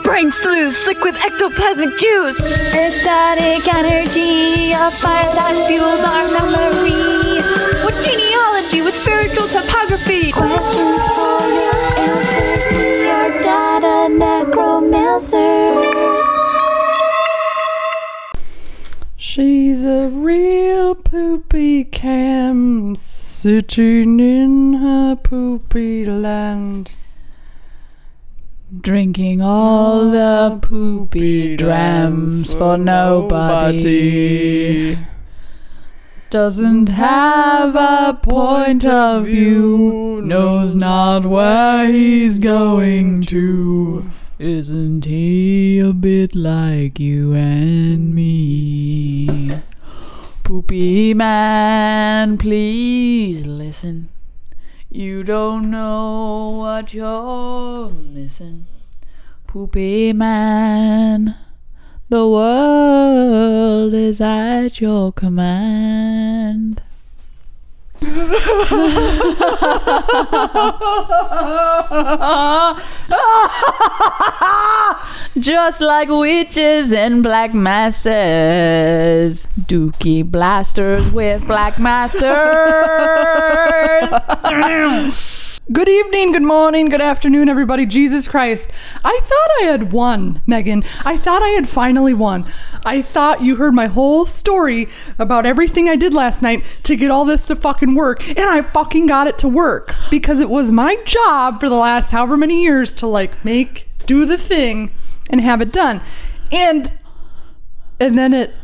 brain slews, slick with ectoplasmic juice. Ecstatic energy, a fire that fuels our memory. What genealogy with spiritual topography? Questions for your answers. We are data necromancers. She's a real poopy cam, sitting in her poopy land, drinking all the poopy drams for nobody. Doesn't have a point of view, knows not where he's going to. Isn't he a bit like you and me? Poopy man, please listen. You don't know what you're missing. Poopy man, the world is at your command. Just like witches and black masses, dookie blasters with black masters. Good evening, good morning, good afternoon, everybody. Jesus Christ. I thought I had won, Megan. I thought I had finally won. I thought you heard my whole story about everything I did last night to get all this to fucking work, and I fucking got it to work because it was my job for the last however many years to do the thing and have it done. And then it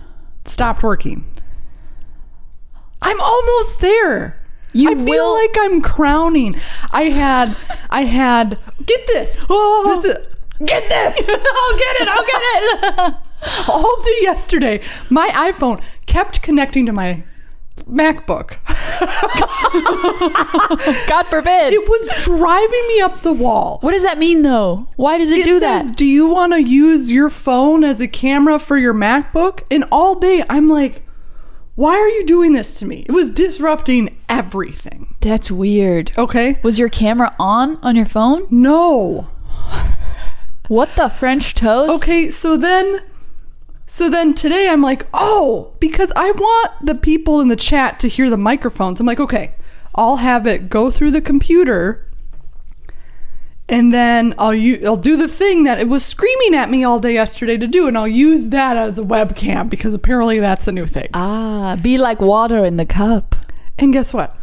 stopped working. I'm almost there. I feel like I'm crowning. I had get this. Get this. I'll get it. All day yesterday, my iPhone kept connecting to my MacBook. God forbid. It was driving me up the wall. What does that mean, though? Why does it do that? It says, do you want to use your phone as a camera for your MacBook? And all day, I'm like, why are you doing this to me? It was disrupting everything. That's weird. Okay. Was your camera on your phone? No. What the French toast? Okay, so then today I'm like, because I want the people in the chat to hear the microphones. I'm like, okay, I'll have it go through the computer, and then I'll do the thing that it was screaming at me all day yesterday to do, and I'll use that as a webcam because apparently that's the new thing. Be like water in the cup. And guess what?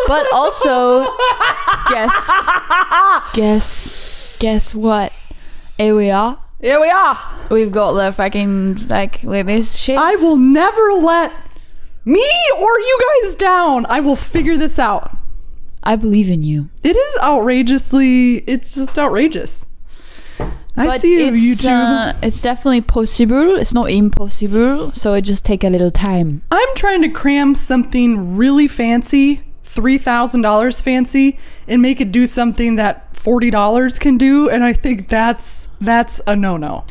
But also, guess what? Here we are. We've got the fucking, with this shit. I will never let me or you guys down. I will figure this out. I believe in you. It is it's just outrageous. I see you, YouTube. It's definitely possible. It's not impossible. So it just take a little time. I'm trying to cram something really fancy, $3,000 fancy, and make it do something that $40 can do. And I think that's a no-no.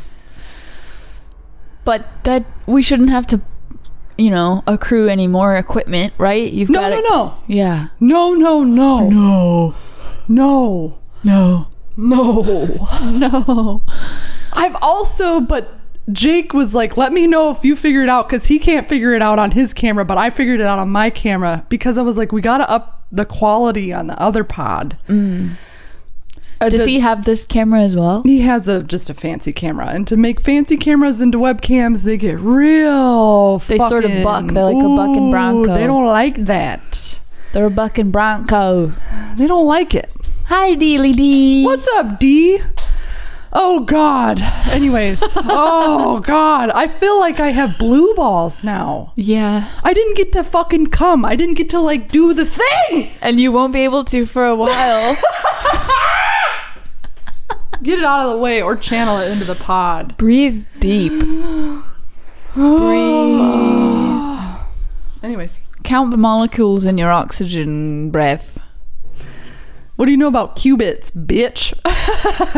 But that we shouldn't have to, accrue any more equipment, right? No. Yeah. No. I've also, but Jake was like, let me know if you figure it out, because he can't figure it out on his camera, but I figured it out on my camera, because I was like, we gotta up the quality on the other pod. Does he have this camera as well? He has just a fancy camera, and to make fancy cameras into webcams, they get real They sort of buck. They're like a bucking bronco. They don't like that. They're a bucking bronco. They don't like it. Hi, Dealy D. What's up, D? Oh, God. Anyways. Oh, God. I feel like I have blue balls now. Yeah. I didn't get to fucking come. I didn't get to, do the thing. And you won't be able to for a while. Get it out of the way or channel it into the pod. Breathe deep. Breathe. Anyways. Count the molecules in your oxygen breath. What do you know about qubits, bitch?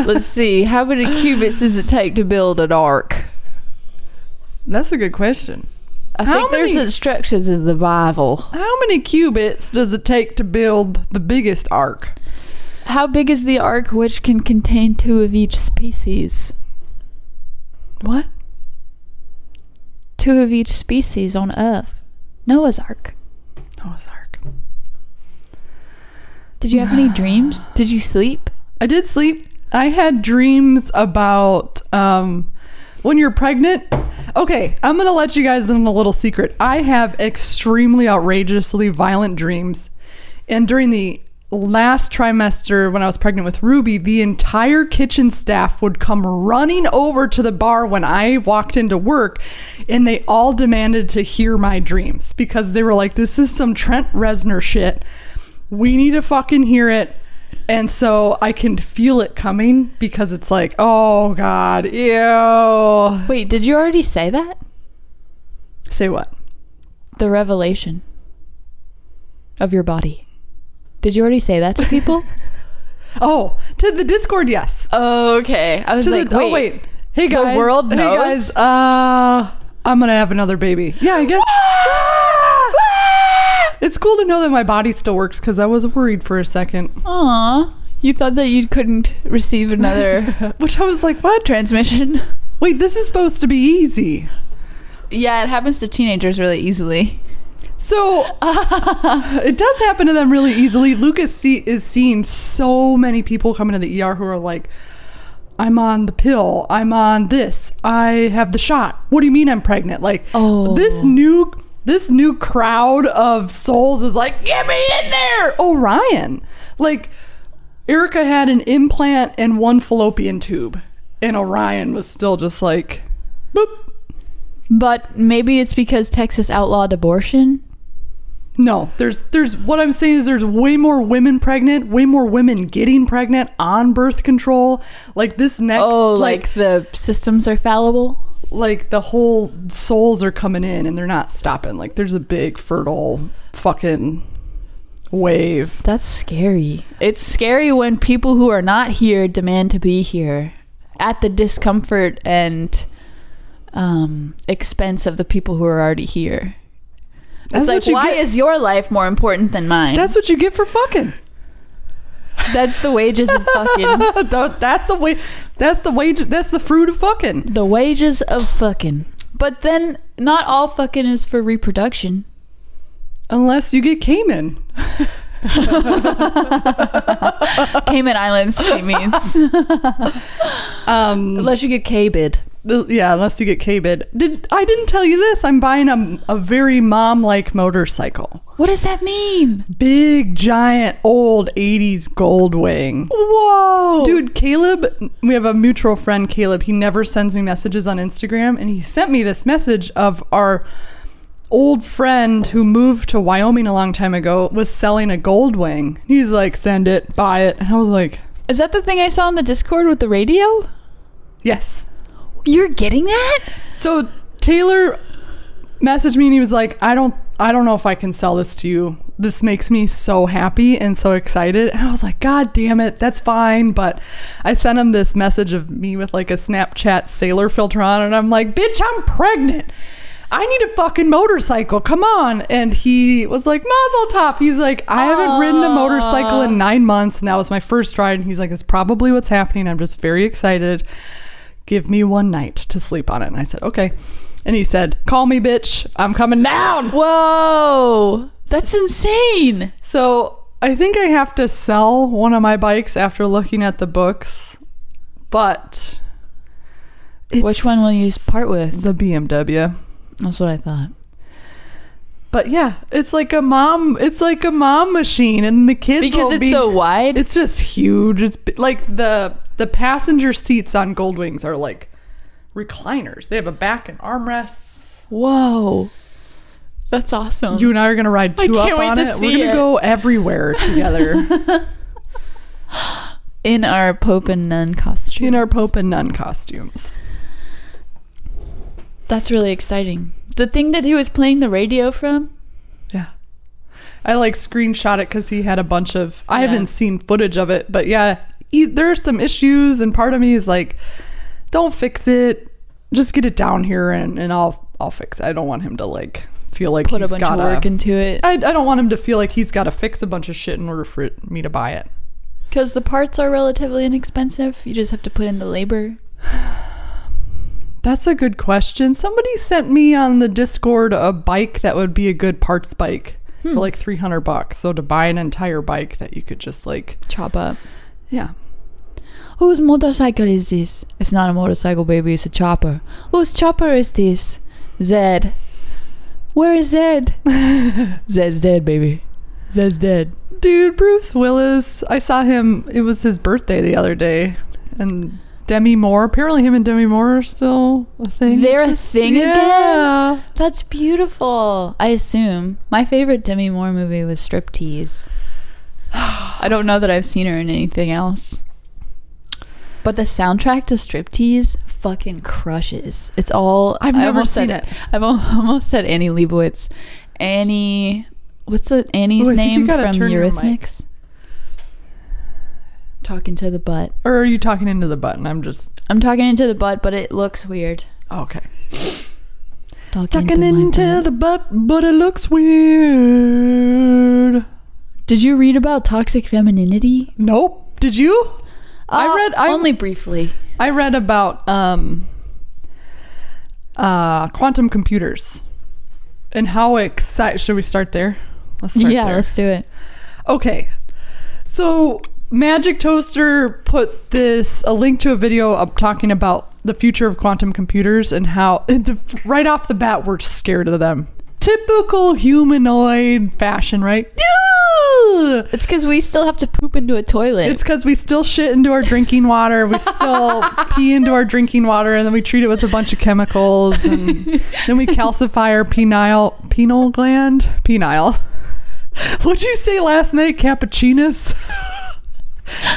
Let's see. How many qubits does it take to build an ark? That's a good question. I think there's instructions in the Bible. How many qubits does it take to build the biggest ark? How big is the ark which can contain 2 of each species? What? 2 of each species on Earth. Noah's Ark. Noah's Ark. Did you have any dreams? Did you sleep? I did sleep. I had dreams about when you're pregnant. Okay, I'm going to let you guys in a little secret. I have extremely outrageously violent dreams. And during the last trimester when I was pregnant with Ruby, the entire kitchen staff would come running over to the bar when I walked into work, and they all demanded to hear my dreams because they were like, this is some Trent Reznor shit. We need to fucking hear it. And so I can feel it coming because it's like, oh God, ew. Wait, did you already say that? Say what? The revelation of your body. Did you already say that to people? Oh, to the Discord, yes. Okay. I was like, wait. Hey guys. The world knows? Hey guys, I'm gonna have another baby. Yeah, I guess. It's cool to know that my body still works because I was worried for a second. Aw. You thought that you couldn't receive another Which I was like, what? transmission? Wait, this is supposed to be easy. Yeah, it happens to teenagers really easily. So it does happen to them really easily. Lucas is seeing so many people coming to the ER who are like, I'm on the pill, I'm on this, I have the shot. What do you mean I'm pregnant? Like, this new crowd of souls is like, get me in there. Orion. Like, Erica had an implant and 1 fallopian tube, and Orion was still just like, boop. But maybe it's because Texas outlawed abortion. No, there's what I'm saying is there's way more women pregnant, way more women getting pregnant on birth control. Like this next, like the systems are fallible. Like the whole souls are coming in and they're not stopping. Like there's a big fertile fucking wave. That's scary. It's scary when people who are not here demand to be here at the discomfort and expense of the people who are already here. It's like, why is your life more important than mine? That's what you get for fucking. That's the wages of fucking. That's the wage. That's the fruit of fucking. The wages of fucking. But then, not all fucking is for reproduction. Unless you get Cayman. Cayman Islands, she means. Unless you get K-bid. Yeah, unless you get K-bid. I didn't tell you this. I'm buying a very mom-like motorcycle. What does that mean? Big, giant, old 80s gold wing. Whoa. Dude, Caleb, we have a mutual friend, Caleb. He never sends me messages on Instagram. And he sent me this message of our old friend who moved to Wyoming a long time ago was selling a gold wing. He's like, send it, buy it. And I was like... Is that the thing I saw on the Discord with the radio? Yes. You're getting that? So Taylor messaged me and he was like, I don't know if I can sell this to you. This makes me so happy and so excited. And I was like, God damn it, that's fine. But I sent him this message of me with like a Snapchat sailor filter on, and I'm like, bitch, I'm pregnant. I need a fucking motorcycle. Come on. And he was like, Mazel tov. He's like, I haven't ridden a motorcycle in 9 months. And that was my first ride. And he's like, that's probably what's happening. I'm just very excited. Give me one night to sleep on it. And I said, okay. And he said, call me, bitch. I'm coming down. Whoa. That's insane. So I think I have to sell one of my bikes after looking at the books. But which one will you part with? The BMW. That's what I thought. But yeah, it's like a mom machine, and the kids because it's so wide. It's just huge. It's like the passenger seats on Goldwings are like recliners. They have a back and armrests. Whoa, that's awesome. You and I are gonna ride two up on it. We're gonna go everywhere together. In our Pope and Nun costumes. That's really exciting. The thing that he was playing the radio from? Yeah. I like screenshot it because he had a bunch of... I haven't seen footage of it, but yeah, there are some issues, and part of me is like, don't fix it. Just get it down here and I'll fix it. I don't want him to like feel like put a bunch of work into it. I don't want him to feel like he's got to fix a bunch of shit in order for me to buy it. Because the parts are relatively inexpensive. You just have to put in the labor. That's a good question. Somebody sent me on the Discord a bike that would be a good parts bike for like $300. So to buy an entire bike that you could just like chop up. Yeah. Whose motorcycle is this? It's not a motorcycle, baby. It's a chopper. Whose chopper is this? Zed. Where is Zed? Zed's dead, baby. Zed's dead. Dude, Bruce Willis. I saw him. It was his birthday the other day. And Demi Moore. Apparently him and Demi Moore are still a thing. They're a thing again? That's beautiful. I assume. My favorite Demi Moore movie was Striptease. I don't know that I've seen her in anything else. But the soundtrack to Striptease fucking crushes. It's all... I've never seen it. I've almost said Annie Leibovitz. Annie... What's Annie's name from Eurythmics? Talking to the butt. Or are you talking into the butt? And I'm talking into the butt, but it looks weird. Okay. Talking into the butt, but it looks weird. Did you read about toxic femininity? Nope. Did you? Only briefly. I read about quantum computers and how excited. Should we start there? Let's start there. Let's do it. Okay. So Magic Toaster put a link to a video up talking about the future of quantum computers and how right off the bat we're scared of them. Typical humanoid fashion, right? It's because we still have to poop into a toilet. It's because we still shit into our drinking water. We still pee into our drinking water, and then we treat it with a bunch of chemicals, and then we calcify our pineal gland. Penile. What'd you say last night? Cappuccinos?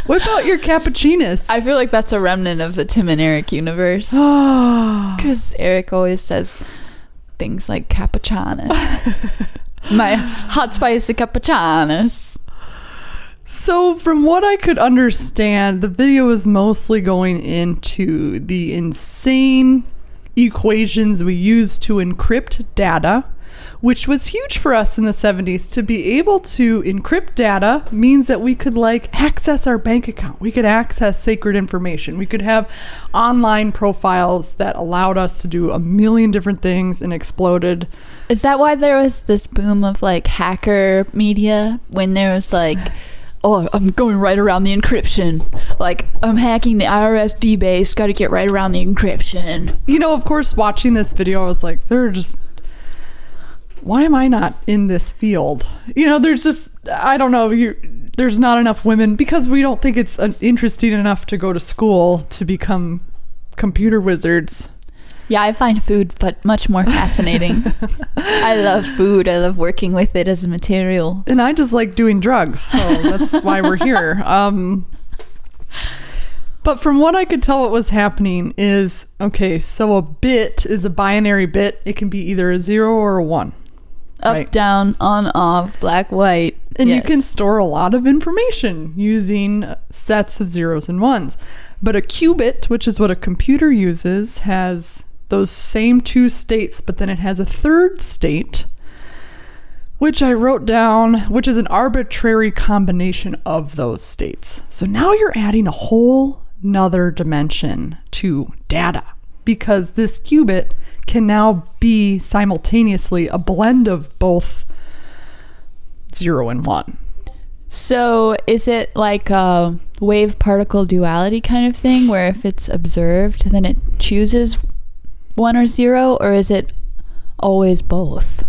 Whip out your cappuccinos. I feel like that's a remnant of the Tim and Eric universe. Because Eric always says things like cappuccinos. My hot spicy cappuccinos. So from what I could understand, the video was mostly going into the insane equations we use to encrypt data, which was huge for us in the 70s. To be able to encrypt data means that we could access our bank account. We could access sacred information. We could have online profiles that allowed us to do a million different things and exploded. Is that why there was this boom of hacker media when there was oh, I'm going right around the encryption. I'm hacking the IRS D-base, got to get right around the encryption. Of course, watching this video, I was like, why am I not in this field? There's just, I don't know, there's not enough women because we don't think it's interesting enough to go to school to become computer wizards. Yeah, I find food but much more fascinating. I love food. I love working with it as a material. And I just like doing drugs, so that's why we're here. But from what I could tell what was happening is, okay, so a bit is a binary bit. It can be either a 0 or a 1. Up, right? Down, on, off, black, white. And you can store a lot of information using sets of 0s and 1s. But a qubit, which is what a computer uses, has those same two states, but then it has a third state, which I wrote down, which is an arbitrary combination of those states. So now you're adding a whole nother dimension to data, because this qubit can now be simultaneously a blend of both 0 and 1. So is it like a wave particle duality kind of thing where if it's observed then it chooses 1 or 0, or is it always both?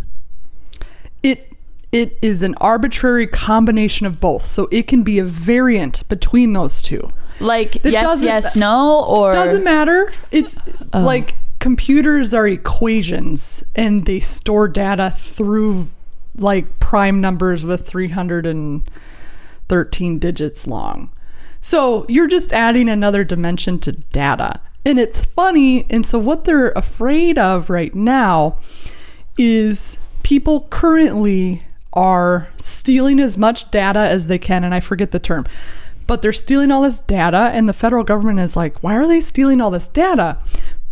It is an arbitrary combination of both, so it can be a variant between those two. Yes, no, or doesn't matter. It's computers are equations, and they store data through prime numbers with 313 digits long. So you're just adding another dimension to data. And it's funny. And so what they're afraid of right now is people currently are stealing as much data as they can. And I forget the term, but they're stealing all this data. And the federal government is like, why are they stealing all this data?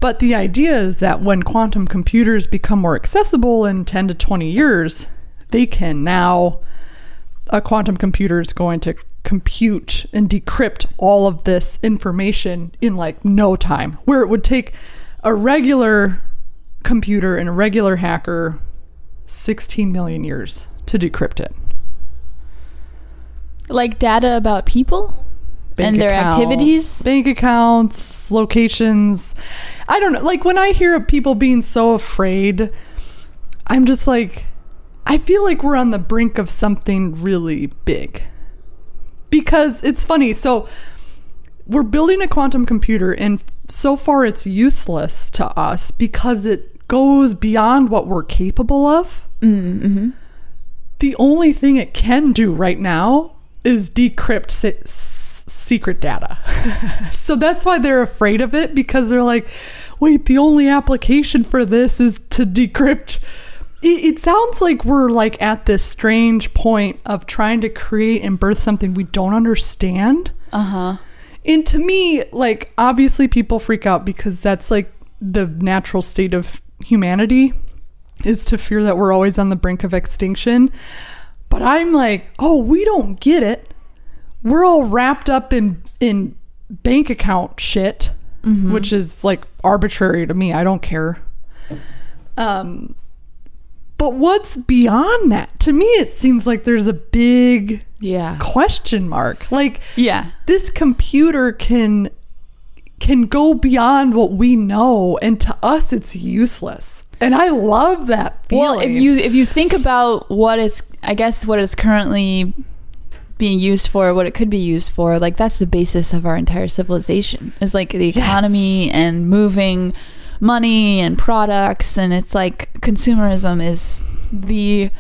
But the idea is that when quantum computers become more accessible in 10 to 20 years, they can now, a quantum computer is going to compute and decrypt all of this information in like no time, where it would take a regular computer and a regular hacker 16 million years to decrypt it. Like data about people and their activities? Bank accounts, locations. I don't know. Like when I hear of people being so afraid, I'm just like, I feel like we're on the brink of something really big. Because it's funny. So we're building a quantum computer, and so far it's useless to us because it goes beyond what we're capable of. Mm-hmm. The only thing it can do right now is decrypt secret data. So that's why they're afraid of it, because they're like, wait, the only application for this is to decrypt. It sounds like we're like at this strange point of trying to create and birth something we don't understand. Uh-huh. And to me, like, obviously people freak out because that's like the natural state of humanity, is to fear that we're always on the brink of extinction. But I'm like, oh, we don't get it. We're all wrapped up in bank account shit, which is like arbitrary to me. I don't care. But what's beyond that? To me, it seems like there's a big question mark. Like, this computer can go beyond what we know, and to us, it's useless. And I love that feeling. Well, if you think about what it's currently being used for, what it could be used for, like that's the basis of our entire civilization. Is like the economy and moving money and products, and it's like consumerism is the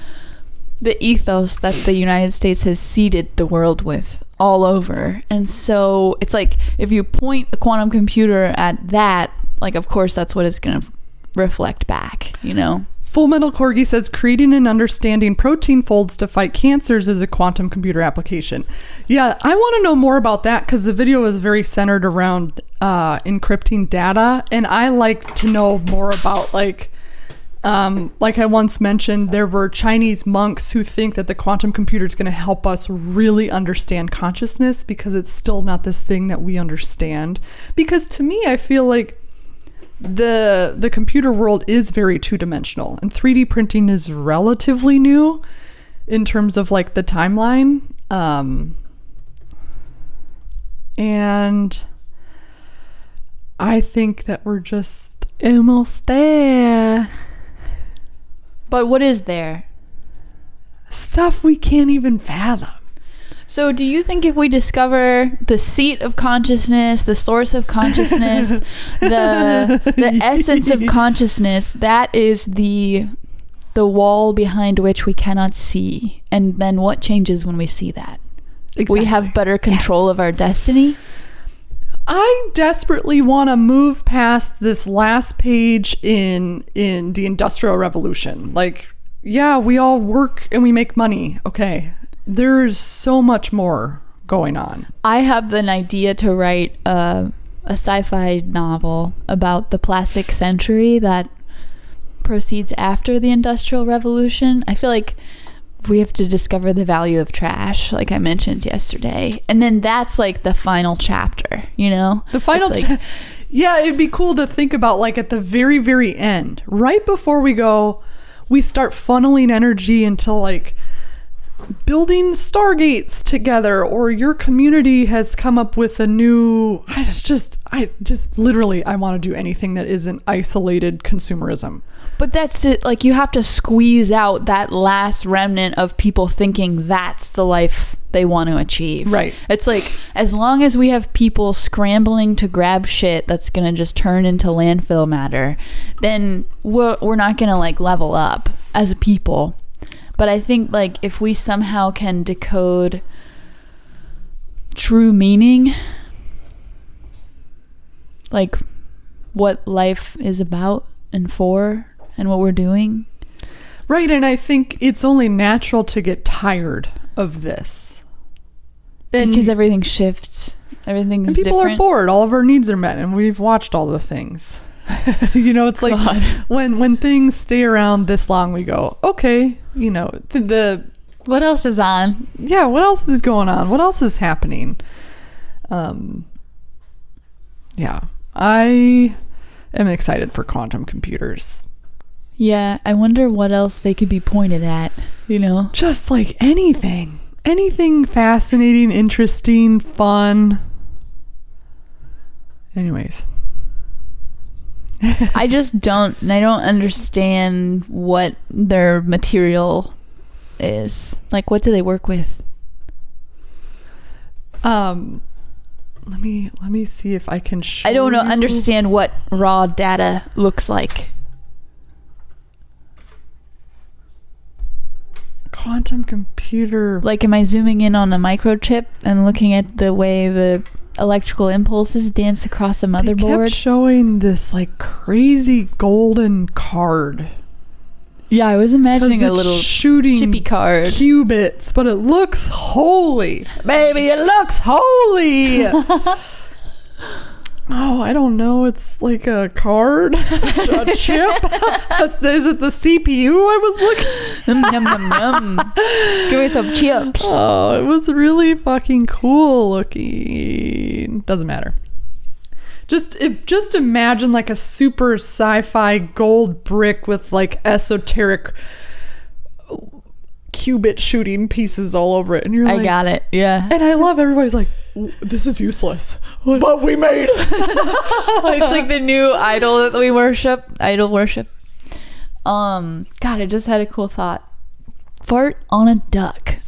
ethos that the United States has seeded the world with all over. And so it's like if you point a quantum computer at that, like of course that's what it's going to reflect back, you know. Full Metal Corgi says creating and understanding protein folds to fight cancers is a quantum computer application. Yeah, I want to know more about that because the video is very centered around encrypting data, and I like to know more about like I once mentioned, there were Chinese monks who think that the quantum computer is going to help us really understand consciousness because it's still not this thing that we understand. Because to me, I feel like the computer world is very two-dimensional, and 3D printing is relatively new in terms of like the timeline. And I think that we're just almost there. But what is there? Stuff we can't even fathom. So do you think if we discover the seat of consciousness, the source of consciousness, the essence of consciousness, that is the wall behind which we cannot see, and then what changes when we see that? Exactly. We have better control of our destiny? I desperately want to move past this last page in the Industrial Revolution. Like, yeah, we all work and we make money. Okay. There's so much more going on. I have an idea to write a sci-fi novel about the plastic century that proceeds after the Industrial Revolution. I feel like we have to discover the value of trash, like I mentioned yesterday. And then that's like the final chapter, you know? The final yeah, it'd be cool to think about like at the very, very end, right before we go, we start funneling energy into like building stargates together, or your community has come up with a new, I just literally, I want to do anything that isn't isolated consumerism. But that's it. Like, you have to squeeze out that last remnant of people thinking that's the life they want to achieve. Right. It's like, as long as we have people scrambling to grab shit that's going to just turn into landfill matter, then we're not going to like level up as a people. But I think like if we somehow can decode true meaning, like what life is about and for, and what we're doing. Right, and I think it's only natural to get tired of this. Because everything shifts. Everything's and people different. Are bored. All of our needs are met, and we've watched all the things. You know, it's like when things stay around this long, we go, okay, you know, What else is on? Yeah, what else is going on? What else is happening? Yeah, I am excited for quantum computers. Yeah, I wonder what else they could be pointed at, you know? Just like anything. Anything fascinating, interesting, fun. Anyways. I don't understand what their material is. Like, what do they work with? Let me see if I can show I don't know, you. understand what raw data looks like. Quantum computer. Like, am I zooming in on a microchip and looking at the way the electrical impulses dance across a They motherboard? kept showing this like crazy golden card. Yeah, I was imagining 'Cause a it's little shooting chippy card. qubits, but it looks holy. Baby, it looks holy. Oh, I don't know. It's like a card, a chip. Is it the CPU I was looking? Yum, yum, yum. Give me some chips. Oh, it was really fucking cool looking. Doesn't matter. Just imagine like a super sci-fi gold brick with like esoteric qubit shooting pieces all over it, and you're like, I got it. Yeah. And I love everybody's like, this is useless, but we made it. It's like the new idol that we worship. Idol worship. God, I just had a cool thought. Fart on a duck.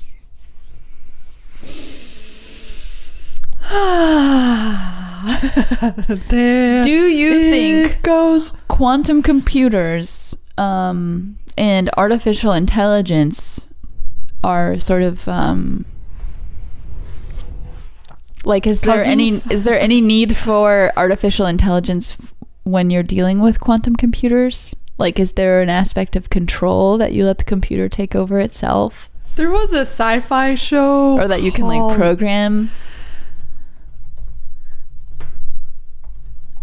There Do you think it goes. quantum computers and artificial intelligence are sort of like, is there any need for artificial intelligence when you're dealing with quantum computers? Like, is there an aspect of control that you let the computer take over itself, There was a sci-fi show, or that you can like called- program?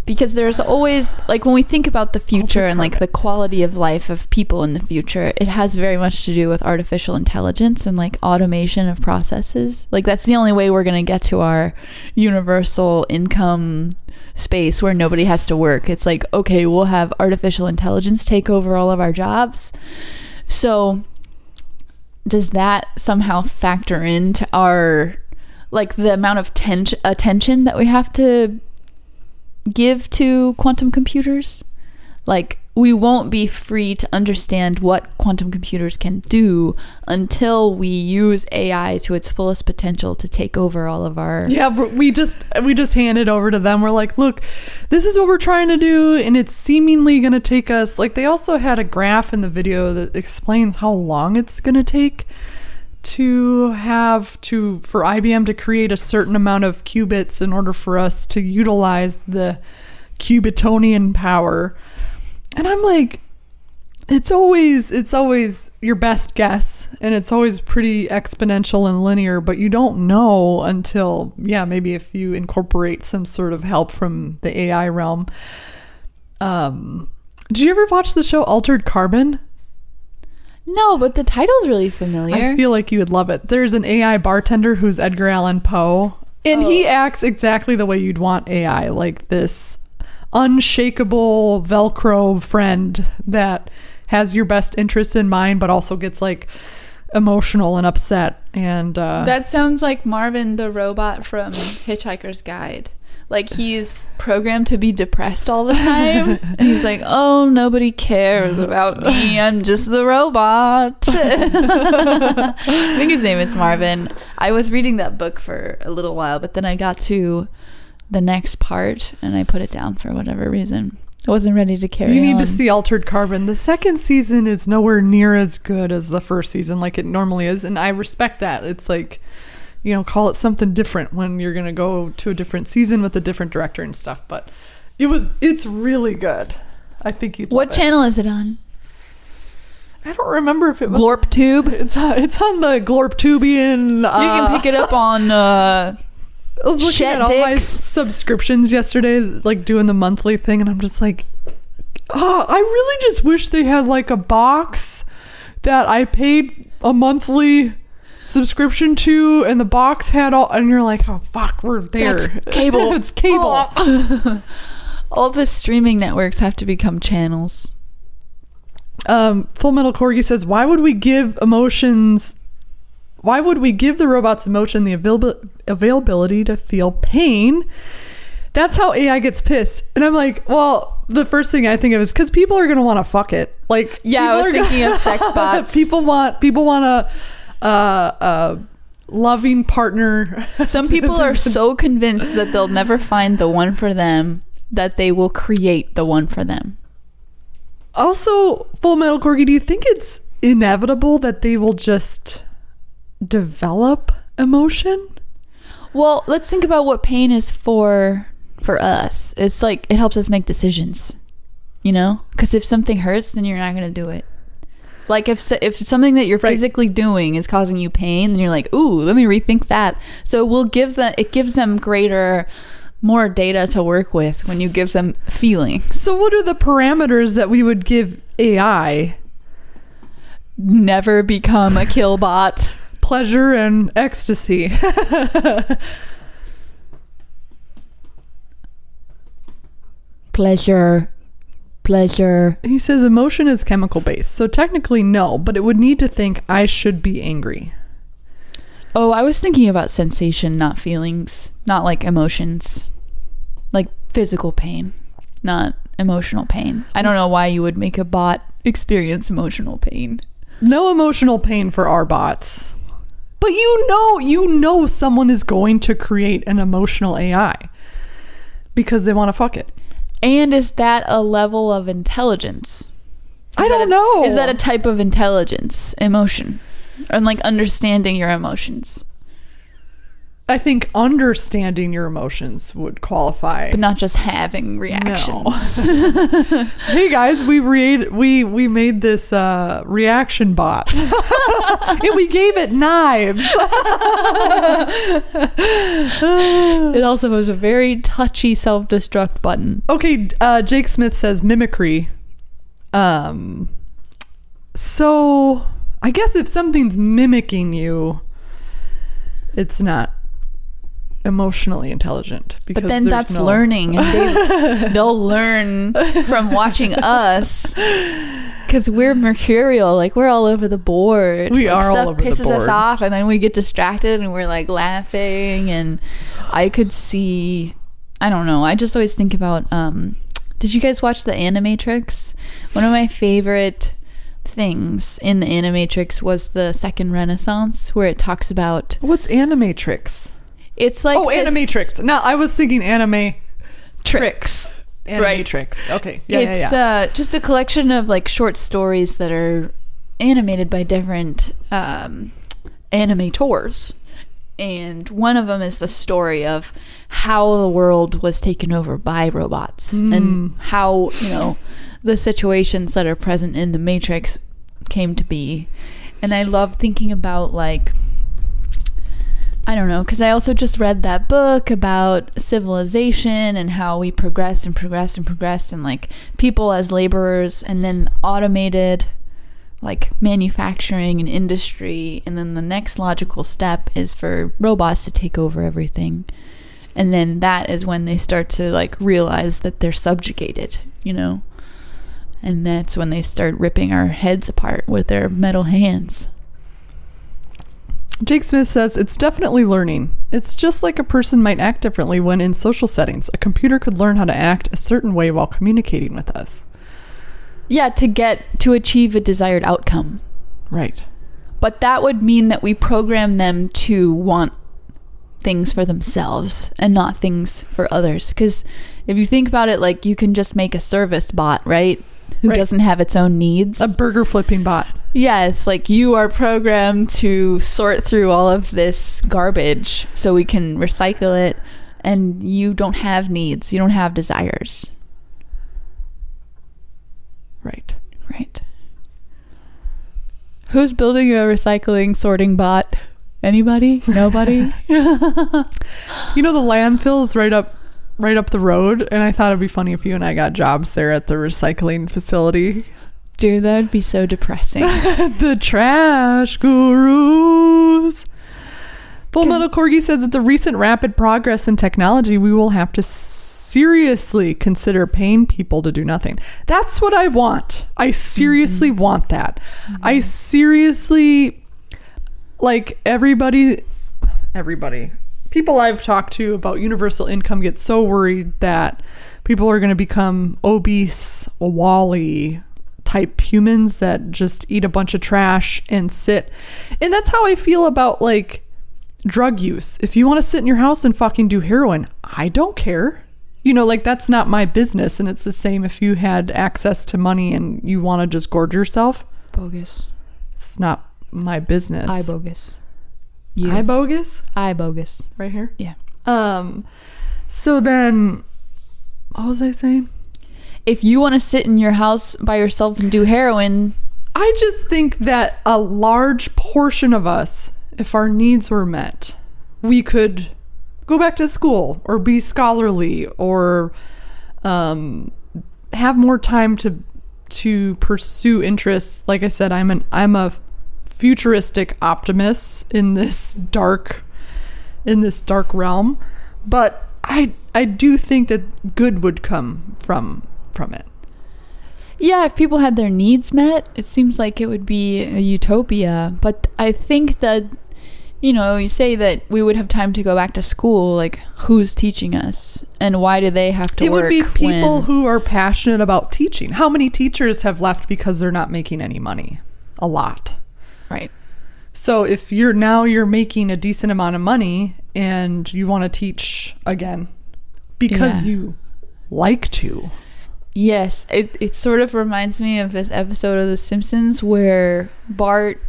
Because there's always, like, when we think about the future and like the quality of life of people in the future, it has very much to do with artificial intelligence and like automation of processes. Like, that's the only way we're going to get to our universal income space where nobody has to work. It's like, okay, we'll have artificial intelligence take over all of our jobs. So does that somehow factor into our, like, the amount of attention that we have to give to quantum computers? Like, we won't be free to understand what quantum computers can do until we use AI to its fullest potential to take over all of our... Yeah, but we just hand it over to them. We're like, look, this is what we're trying to do, and it's seemingly going to take us... Like, they also had a graph in the video that explains how long it's going to take for IBM to create a certain amount of qubits in order for us to utilize the qubitonian power. And I'm like, it's always your best guess, and it's always pretty exponential and linear, but you don't know until, maybe if you incorporate some sort of help from the AI realm. Did you ever watch the show Altered Carbon? No, but the title's really familiar. I feel like you would love it. There's an AI bartender who's Edgar Allan Poe, and he acts exactly the way you'd want AI, like this unshakable Velcro friend that has your best interest in mind, but also gets like emotional and upset. And that sounds like Marvin the robot from Hitchhiker's Guide. Like, he's programmed to be depressed all the time. And he's like, oh, nobody cares about me. I'm just the robot. I think his name is Marvin. I was reading that book for a little while, but then I got to the next part and I put it down for whatever reason. I wasn't ready to carry on. You need to see Altered Carbon. The second season is nowhere near as good as the first season, like it normally is. And I respect that. It's like, call it something different when you're going to go to a different season with a different director and stuff. But it's really good. I think you'd love What it. channel is it on? I don't remember if it was... Glorptube? It's on the Glorptubian... you can pick it up on... I was looking Shet at all my dicks. subscriptions yesterday, like doing the monthly thing, and I'm just like, I really just wish they had like a box that I paid a monthly subscription to, and the box had all, and you're like, oh fuck, we're there. That's cable. It's cable. All the streaming networks have to become channels. Full Metal Corgi says, why would we give the robots emotion the availability to feel pain? That's how AI gets pissed. And I'm like, well, the first thing I think of is because people are going to want to fuck it. Like, yeah, I was thinking of sex bots. People want a loving partner. Some people are so convinced that they'll never find the one for them that they will create the one for them. Also, Full Metal Corgi, do you think it's inevitable that they will just develop emotion? Well, let's think about what pain is for us. It's like it helps us make decisions, you know? Because if something hurts, then you're not going to do it. Like if something that you're physically doing is causing you pain, then you're like, ooh, let me rethink that. So it gives them more data to work with when you give them feelings. So what are the parameters that we would give AI? Never become a kill bot. Pleasure and ecstasy. Pleasure. He says emotion is chemical based. So technically no, but it would need to think I should be angry. Oh, I was thinking about sensation, not feelings, not like emotions. Like physical pain, not emotional pain. I don't know why you would make a bot experience emotional pain. No emotional pain for our bots. But you know someone is going to create an emotional AI because they want to fuck it. And is that a level of intelligence? I don't know. Is that a type of intelligence, emotion? And like understanding your emotions? I think understanding your emotions would qualify. But not just having reactions. No. Hey guys, we made this reaction bot. And we gave it knives. It also has a very touchy self-destruct button. Okay, Jake Smith says mimicry. So I guess if something's mimicking you, it's not emotionally intelligent, because but then that's learning, and they'll learn from watching us, because we're mercurial, like we're all over the board. We like, are all over the board. Stuff pisses us off, and then we get distracted and we're like laughing. And I could see, I don't know, I just always think about did you guys watch the Animatrix? One of my favorite things in the Animatrix was the Second Renaissance, where it talks about what's Animatrix. It's like Animatrix. No, I was thinking anime tricks. Animatrix. Right. Okay. Yeah, it's just a collection of like short stories that are animated by different animators. And one of them is the story of how the world was taken over by robots and how, the situations that are present in the Matrix came to be. And I love thinking about like, I don't know, because I also just read that book about civilization and how we progressed and like people as laborers, and then automated like manufacturing and industry, and then the next logical step is for robots to take over everything. And then that is when they start to like realize that they're subjugated, and that's when they start ripping our heads apart with their metal hands. Jake Smith says, it's definitely learning. It's just like a person might act differently when in social settings. A computer could learn how to act a certain way while communicating with us. Yeah, to achieve a desired outcome. Right. But that would mean that we program them to want things for themselves and not things for others. Because if you think about it, like you can just make a service bot, right? Who doesn't have its own needs. A burger flipping bot. Yeah, it's like you are programmed to sort through all of this garbage so we can recycle it, and you don't have needs. You don't have desires. Right. Who's building a recycling sorting bot? Anybody? Nobody? The landfill is right up the road, and I thought it'd be funny if you and I got jobs there at the recycling facility. Dude, that would be so depressing. The trash guru. Jews. Full Metal Corgi says, with the recent rapid progress in technology, we will have to seriously consider paying people to do nothing. That's what I want. I seriously want that. I seriously, like, everybody, people I've talked to about universal income get so worried that people are going to become obese, Wall-E type humans that just eat a bunch of trash and sit. And that's how I feel about, like, drug use. If you want to sit in your house and fucking do heroin, I don't care. You know, like, that's not my business. And it's the same if you had access to money and you want to just gorge yourself. Bogus. It's not my business. I bogus. I bogus? I bogus. Right here? Yeah. So then, what was I saying? If you want to sit in your house by yourself and do heroin, I just think that a large portion of us, if our needs were met, we could go back to school or be scholarly or have more time to pursue interests. Like I said, I'm a futuristic optimist in this dark realm, but I do think that good would come from it. yeah, if people had their needs met, it seems like it would be a utopia. But I think that, you know, you say that we would have time to go back to school. Like, who's teaching us? And why do they have to work? It would be people who are passionate about teaching. How many teachers have left because they're not making any money? A lot. Right. So if you're making a decent amount of money and you want to teach again because you like to. Yes, it sort of reminds me of this episode of The Simpsons where Bart,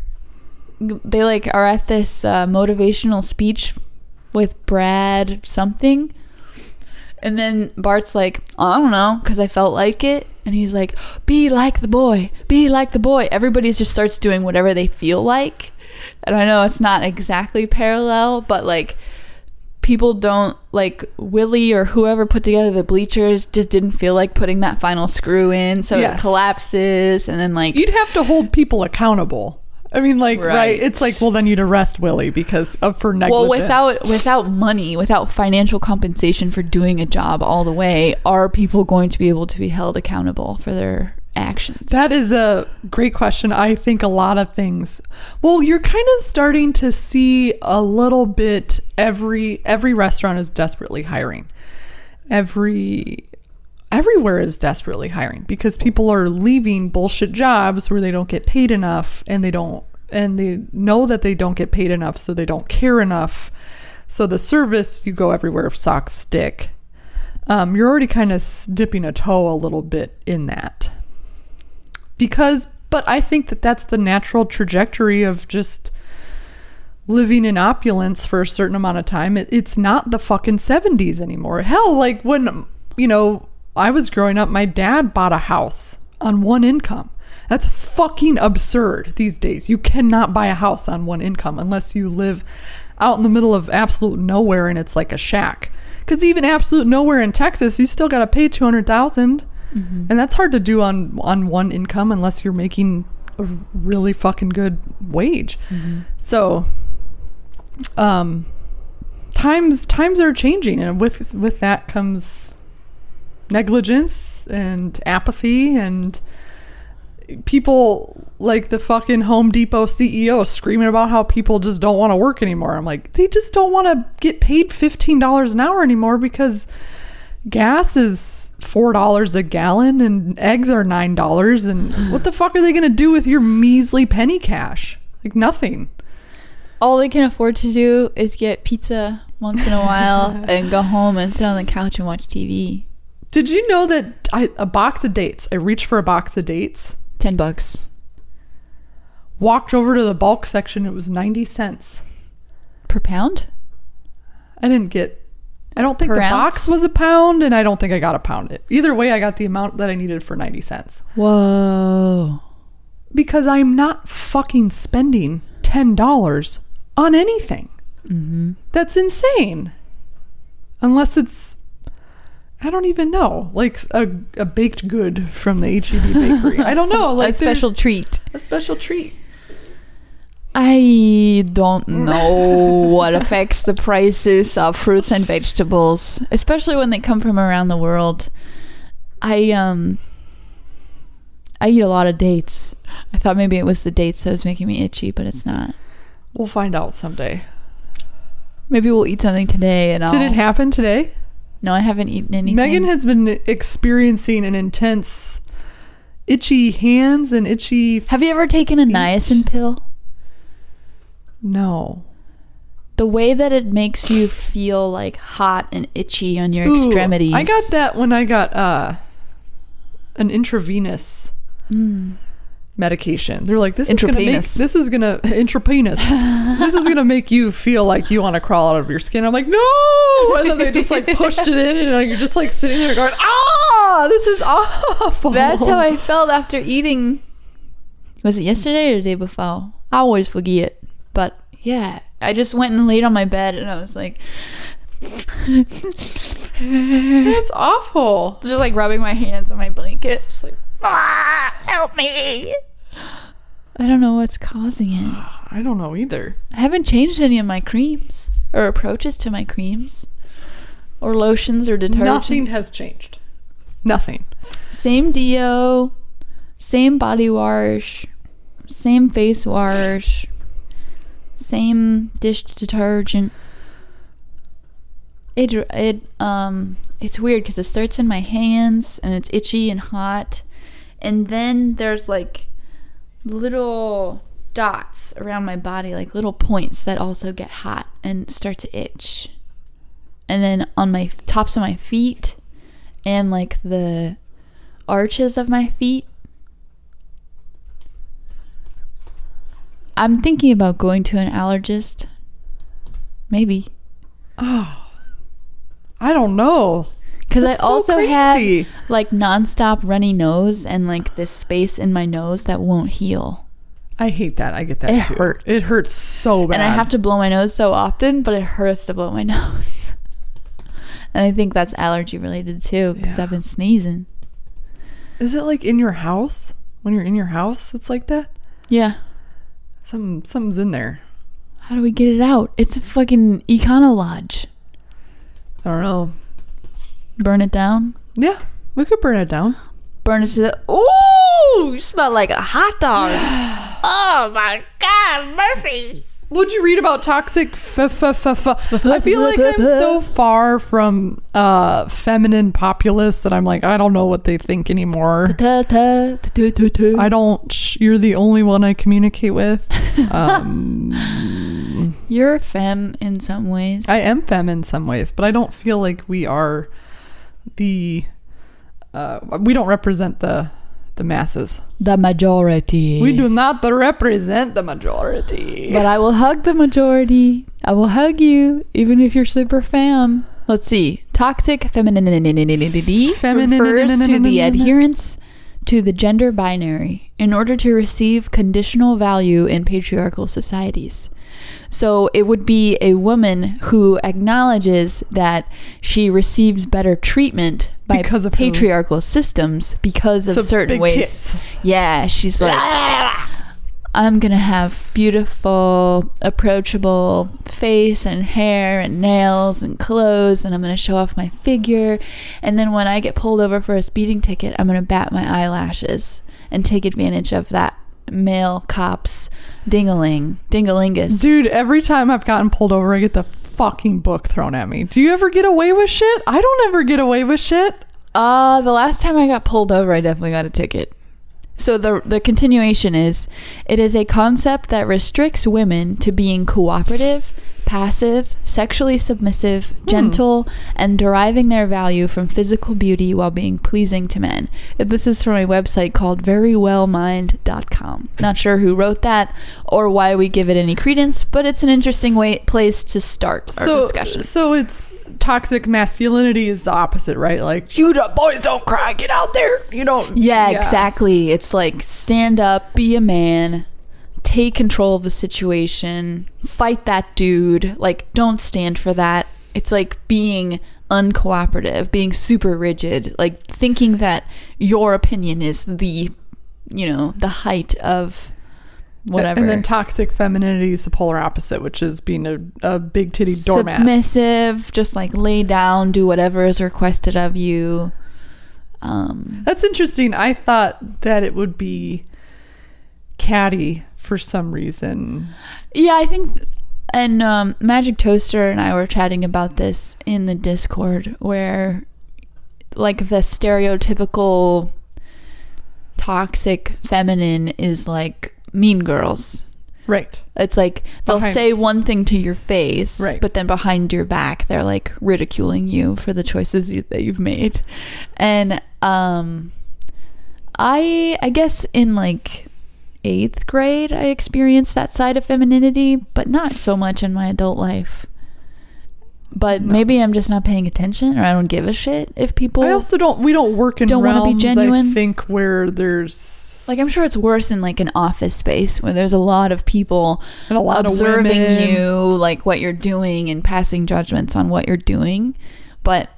they like are at this motivational speech with Brad something, and then Bart's like, I don't know, because I felt like it, and he's like, be like the boy, be like the boy. Everybody just starts doing whatever they feel like, and I know it's not exactly parallel, but like, people don't, like, Willie or whoever put together the bleachers just didn't feel like putting that final screw in, so it collapses, and then, like, you'd have to hold people accountable. I mean, like, right? It's like, well, then you'd arrest Willie because for negligence. Well, without money, without financial compensation for doing a job all the way, are people going to be able to be held accountable for their actions? That is a great question. I think a lot of things. Well, you're kind of starting to see a little bit. Every restaurant is desperately hiring. Everywhere is desperately hiring because people are leaving bullshit jobs where they don't get paid enough, and they know that they don't get paid enough, so they don't care enough. So the service, you go everywhere, socks stick. You're already kind of dipping a toe a little bit in that. But I think that that's the natural trajectory of just living in opulence for a certain amount of time. It's not the fucking 70s anymore. Hell, like when, you know, I was growing up, my dad bought a house on one income. That's fucking absurd these days. You cannot buy a house on one income unless you live out in the middle of absolute nowhere and it's like a shack. Because even absolute nowhere in Texas, you still got to pay $200,000. And that's hard to do on one income unless you're making a really fucking good wage. So times are changing, and with that comes negligence and apathy, and people like the fucking Home Depot CEO screaming about how people just don't want to work anymore. I'm like, they just don't want to get paid $15 an hour anymore because gas is $4 a gallon and eggs are $9, and what the fuck are they gonna do with your measly penny cash? Like, nothing. All they can afford to do is get pizza once in a while and go home and sit on the couch and watch TV. Did you know that a box of dates, I reached for a box of dates, $10, walked over to the bulk section, it was 90 cents per pound? I don't think per the ounce? box was a pound, and I don't think I got a pound. Either way, I got the amount that I needed for 90 cents. Whoa. Because I'm not fucking spending $10 on anything. That's insane. Unless it's, I don't even know, like a baked good from the H-E-B bakery. I don't know. Like a special treat. A special treat. I don't know what affects the prices of fruits and vegetables, especially when they come from around the world. I eat a lot of dates. I thought maybe it was the dates that was making me itchy, but it's not. We'll find out someday. Maybe we'll eat something today and Did it happen today? No, I haven't eaten anything. Megan has been experiencing an intense itchy hands and itchy... Have you ever taken a niacin pill? No. The way that it makes you feel like hot and itchy on your Ooh, extremities. I got that when I got an intravenous medication. They're like, this is gonna make you feel like you want to crawl out of your skin. I'm like, no, and then they just like pushed it in, and you're just like sitting there going, this is awful. That's how I felt after eating. Was it yesterday or the day before? I always forget, but yeah, I just went and laid on my bed, and I was like, that's awful. Just like rubbing my hands on my blanket, just like, help me. I don't know what's causing it. I don't know either. I haven't changed any of my creams or approaches to my creams or lotions or detergents. Nothing has changed. Nothing. Same deo, same body wash, same face wash, same dish detergent. It's weird because it starts in my hands and it's itchy and hot, and then there's like little dots around my body, like little points that also get hot and start to itch, and then on my tops of my feet and like the arches of my feet. I'm thinking about going to an allergist. Maybe. Oh, I don't know. Because I also crazy. have like nonstop runny nose and like this space in my nose that won't heal. I hate that. I get that It too. hurts. It hurts so bad. And I have to blow my nose so often, but it hurts to blow my nose. And I think that's allergy related too, because I've been sneezing. Is it like in your house? When you're in your house, it's like that? Yeah. Something's in there. How do we get it out? It's a fucking Econo Lodge. I don't know. Burn it down? Yeah, we could burn it down. Burn it to the... Ooh! You smell like a hot dog. Oh my God, Murphy. What'd you read about toxic I feel like I'm so far from feminine populists that I'm like, I don't know what they think anymore. I don't. You're the only one I communicate with. You're femme in some ways. I am femme in some ways, but I don't feel like we are we don't represent the masses. The majority. We do not represent the majority. But I will hug the majority. I will hug you, even if you're super femme. Let's see. Toxic femininity refers to the adherence to the gender binary in order to receive conditional value in patriarchal societies. So it would be a woman who acknowledges that she receives better treatment by because of patriarchal systems because of certain ways. Tits. Yeah, she's like, I'm gonna have beautiful, approachable face and hair and nails and clothes, and I'm gonna show off my figure. And then when I get pulled over for a speeding ticket, I'm gonna bat my eyelashes and take advantage of that male cop's dingalingus. Dude, every time I've gotten pulled over, I get the fucking book thrown at me. Do you ever get away with shit? I don't ever get away with shit. The last time I got pulled over, I definitely got a ticket. So the continuation is, it is a concept that restricts women to being cooperative, passive, sexually submissive, gentle, and deriving their value from physical beauty while being pleasing to men. This is from a website called verywellmind.com. Not sure who wrote that or why we give it any credence, but it's an interesting place to start our discussion. So it's toxic masculinity is the opposite, right? Like, you boys don't cry, get out there. You don't. Yeah, exactly. It's like, stand up, be a man, take control of the situation, fight that dude. Like, don't stand for that. It's like being uncooperative, being super rigid, like thinking that your opinion is the height of whatever. And then toxic femininity is the polar opposite, which is being a big titty doormat. Submissive, just like lay down, do whatever is requested of you. That's interesting. I thought that it would be catty for some reason. Yeah, I think, and Magic Toaster and I were chatting about this in the Discord, where like the stereotypical toxic feminine is like Mean Girls. Right. It's like they'll say one thing to your face, right, but then behind your back they're like ridiculing you for the choices that you've made. And I guess in like 8th grade I experienced that side of femininity, but not so much in my adult life. But maybe I'm just not paying attention, or I don't give a shit if people. I also we don't work in don't want to be genuine. I think where there's like, I'm sure it's worse in like an office space where there's a lot of people and a lot observing of women. you, like what you're doing and passing judgments on what you're doing. But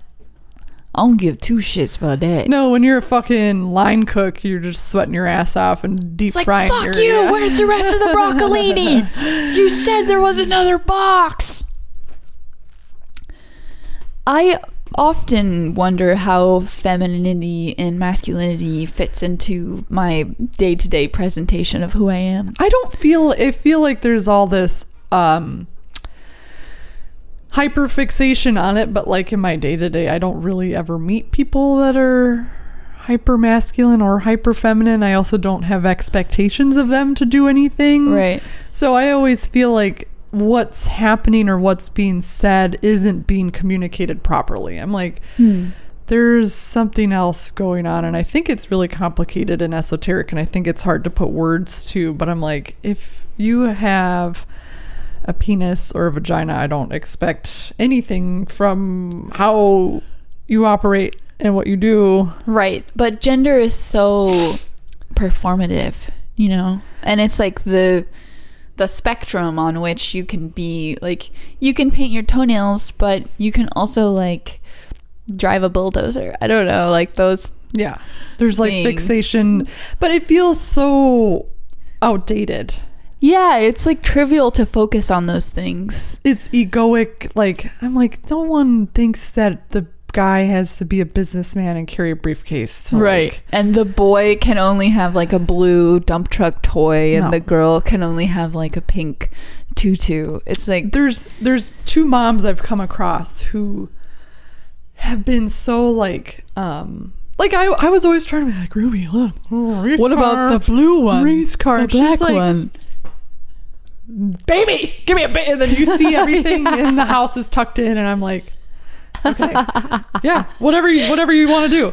I don't give two shits about that. No, when you're a fucking line cook, you're just sweating your ass off and deep frying. Fuck you! Where's the rest of the broccolini? You said there was another box. I often wonder how femininity and masculinity fits into my day-to-day presentation of who I am. I feel like there's all this hyperfixation on it, but like in my day-to-day, I don't really ever meet people that are hyper masculine or hyper feminine. I also don't have expectations of them to do anything. Right. So I always feel like what's happening or what's being said isn't being communicated properly. I'm like, there's something else going on, and I think it's really complicated and esoteric, and I think it's hard to put words to, but I'm like, if you have a penis or a vagina, I don't expect anything from how you operate and what you do. Right. But gender is so performative, you know? And it's like the spectrum on which you can be, like, you can paint your toenails, but you can also like drive a bulldozer. I don't know, like those. Yeah. There's like things. fixation, but it feels so outdated. Yeah, it's like trivial to focus on those things. It's egoic. Like, I'm like, no one thinks that the guy has to be a businessman and carry a briefcase to, right, like, and the boy can only have like a blue dump truck toy, and the girl can only have like a pink tutu. It's like there's 2 moms I've come across who have been so like I was always trying to be like, Ruby, look, what about the blue one, race car, the black like, one, baby, give me a bit. And then you see everything in the house is tucked in, and I'm like, okay, yeah, whatever you want to do.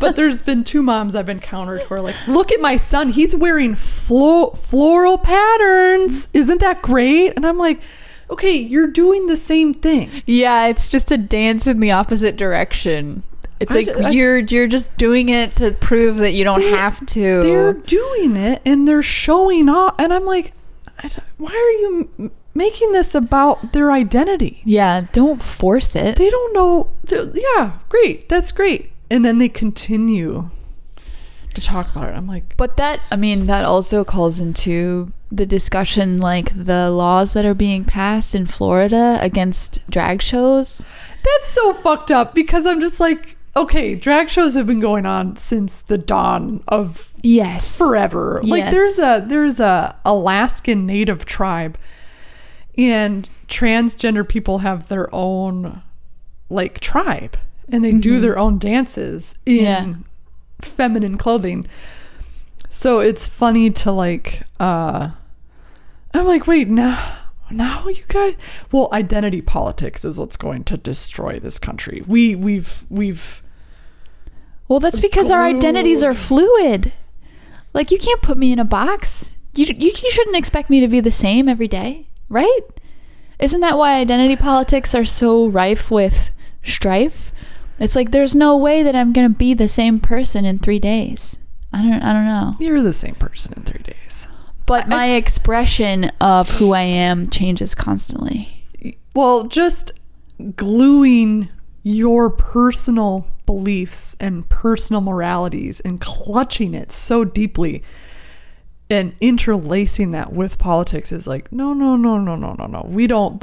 But there's been 2 moms I've encountered who are like, look at my son, he's wearing floral patterns, isn't that great? And I'm like, okay, you're doing the same thing. Yeah, it's just a dance in the opposite direction. It's you're just doing it to prove that you don't have to. They're doing it and they're showing off, and I'm like, why are you making this about their identity? Yeah, don't force it. They don't know. Yeah, great, that's great. And then they continue to talk about it. I'm like, but that also calls into the discussion, like the laws that are being passed in Florida against drag shows. That's so fucked up, because I'm just like, okay, drag shows have been going on since the dawn of forever. Like there's a Alaskan Native tribe, and transgender people have their own like tribe, and they do their own dances in feminine clothing. So it's funny to like I'm like, wait, now you guys, well, identity politics is what's going to destroy this country. We've well, that's because our identities are fluid. Like, you can't put me in a box. You shouldn't expect me to be the same every day, right? Isn't that why identity politics are so rife with strife? It's like, there's no way that I'm gonna be the same person in 3 days. I don't know. You're the same person in 3 days. But my expression of who I am changes constantly. Well, just gluing your personal beliefs and personal moralities and clutching it so deeply and interlacing that with politics is like, no. We don't,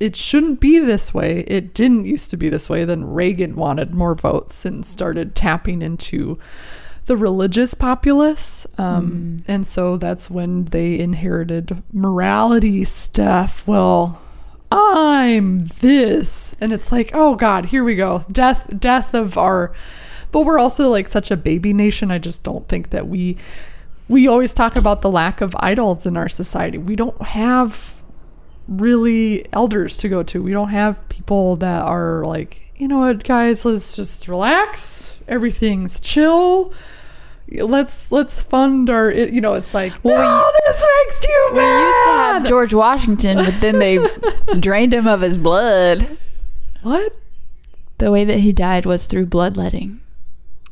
it shouldn't be this way. It didn't used to be this way. Then Reagan wanted more votes and started tapping into the religious populace. And so that's when they inherited morality stuff. Well, I'm this. And it's like, oh God, here we go. Death of our, but we're also like such a baby nation. I just don't think that we always talk about the lack of idols in our society. We don't have really elders to go to. We don't have people that are like, you know what, guys, let's just relax. Everything's chill. Let's fund our, it's like, well, this makes you mad. We used to have George Washington, but then they drained him of his blood. What? The way that he died was through bloodletting.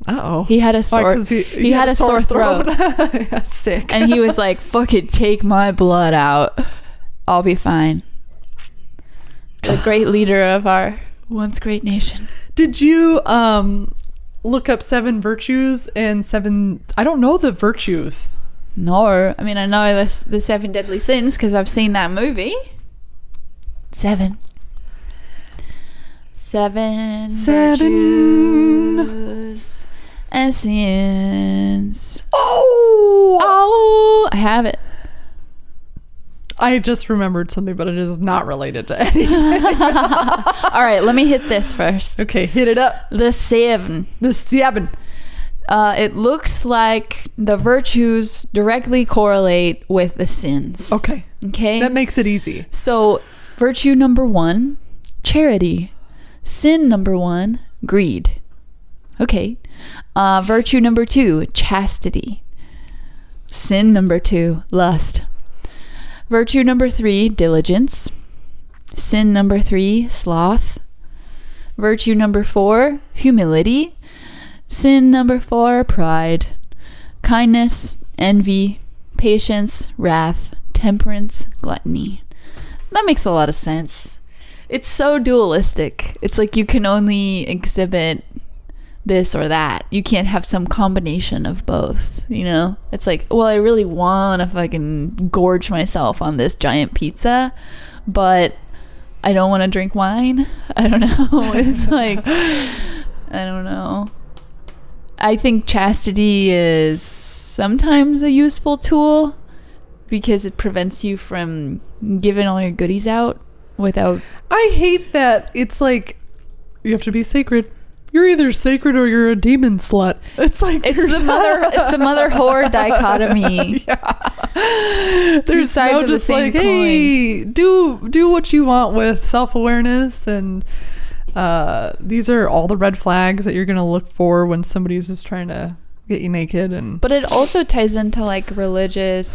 Uh-oh. He had a sore he had a sore throat. That's sick. And he was like, fuck it, take my blood out. I'll be fine. The great leader of our once great nation. Did you look up 7 virtues and 7, I don't know the virtues. No, I mean, I know the 7 deadly sins because I've seen that movie. 7 virtues and sins. Oh, I have it. I just remembered something, but it is not related to anything. All right, let me hit this first. Okay, hit it up. The 7. It looks like the virtues directly correlate with the sins. Okay. That makes it easy. So, virtue number 1, charity. Sin number 1, greed. Okay. Virtue number 2, chastity. Sin number 2, lust. Virtue number 3, diligence. Sin number 3, sloth. Virtue number 4, humility. Sin number 4, pride. Kindness, envy, patience, wrath, temperance, gluttony. That makes a lot of sense. It's so dualistic. It's like you can only exhibit this or that. You can't have some combination of both, you know? It's like, well, I really want to fucking gorge myself on this giant pizza, but I don't want to drink wine. I don't know. It's like, I don't know. I think chastity is sometimes a useful tool because it prevents you from giving all your goodies out without... I hate that it's like, you have to be sacred. You're either sacred or you're a demon slut. It's like it's the mother whore dichotomy. Yeah. There's sides no of the just same like, hey, do what you want with self-awareness, and these are all the red flags that you're gonna look for when somebody's just trying to get you naked. And but it also ties into like religious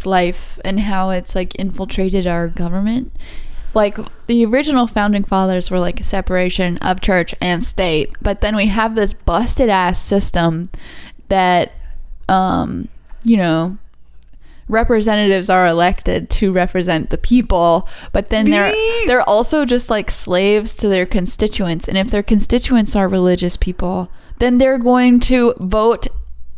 life and how it's like infiltrated our government. Like the original founding fathers were like a separation of church and state, but then we have this busted ass system that representatives are elected to represent the people, but then they're also just like slaves to their constituents, and if their constituents are religious people, then they're going to vote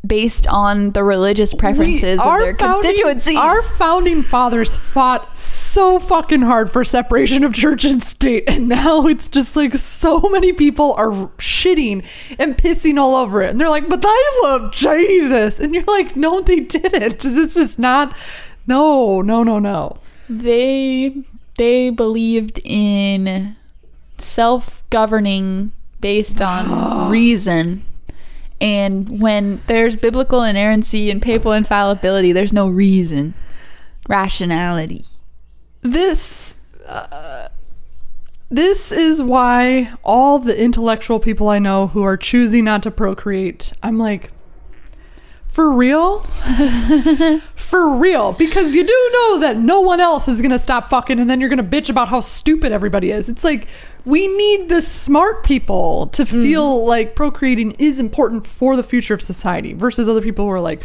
based on the religious preferences of their constituencies. Our founding fathers fought so fucking hard for separation of church and state, and now it's just like so many people are shitting and pissing all over it, and they're like, but I love Jesus, and you're like, no, they didn't. This is not, no. They believed in self-governing based on reason. And when there's biblical inerrancy and papal infallibility, there's no reason, rationality. This is why all the intellectual people I know who are choosing not to procreate, I'm like, for real? For real? Because you do know that no one else is going to stop fucking, and then you're going to bitch about how stupid everybody is. It's like, we need the smart people to feel like procreating is important for the future of society versus other people who are like,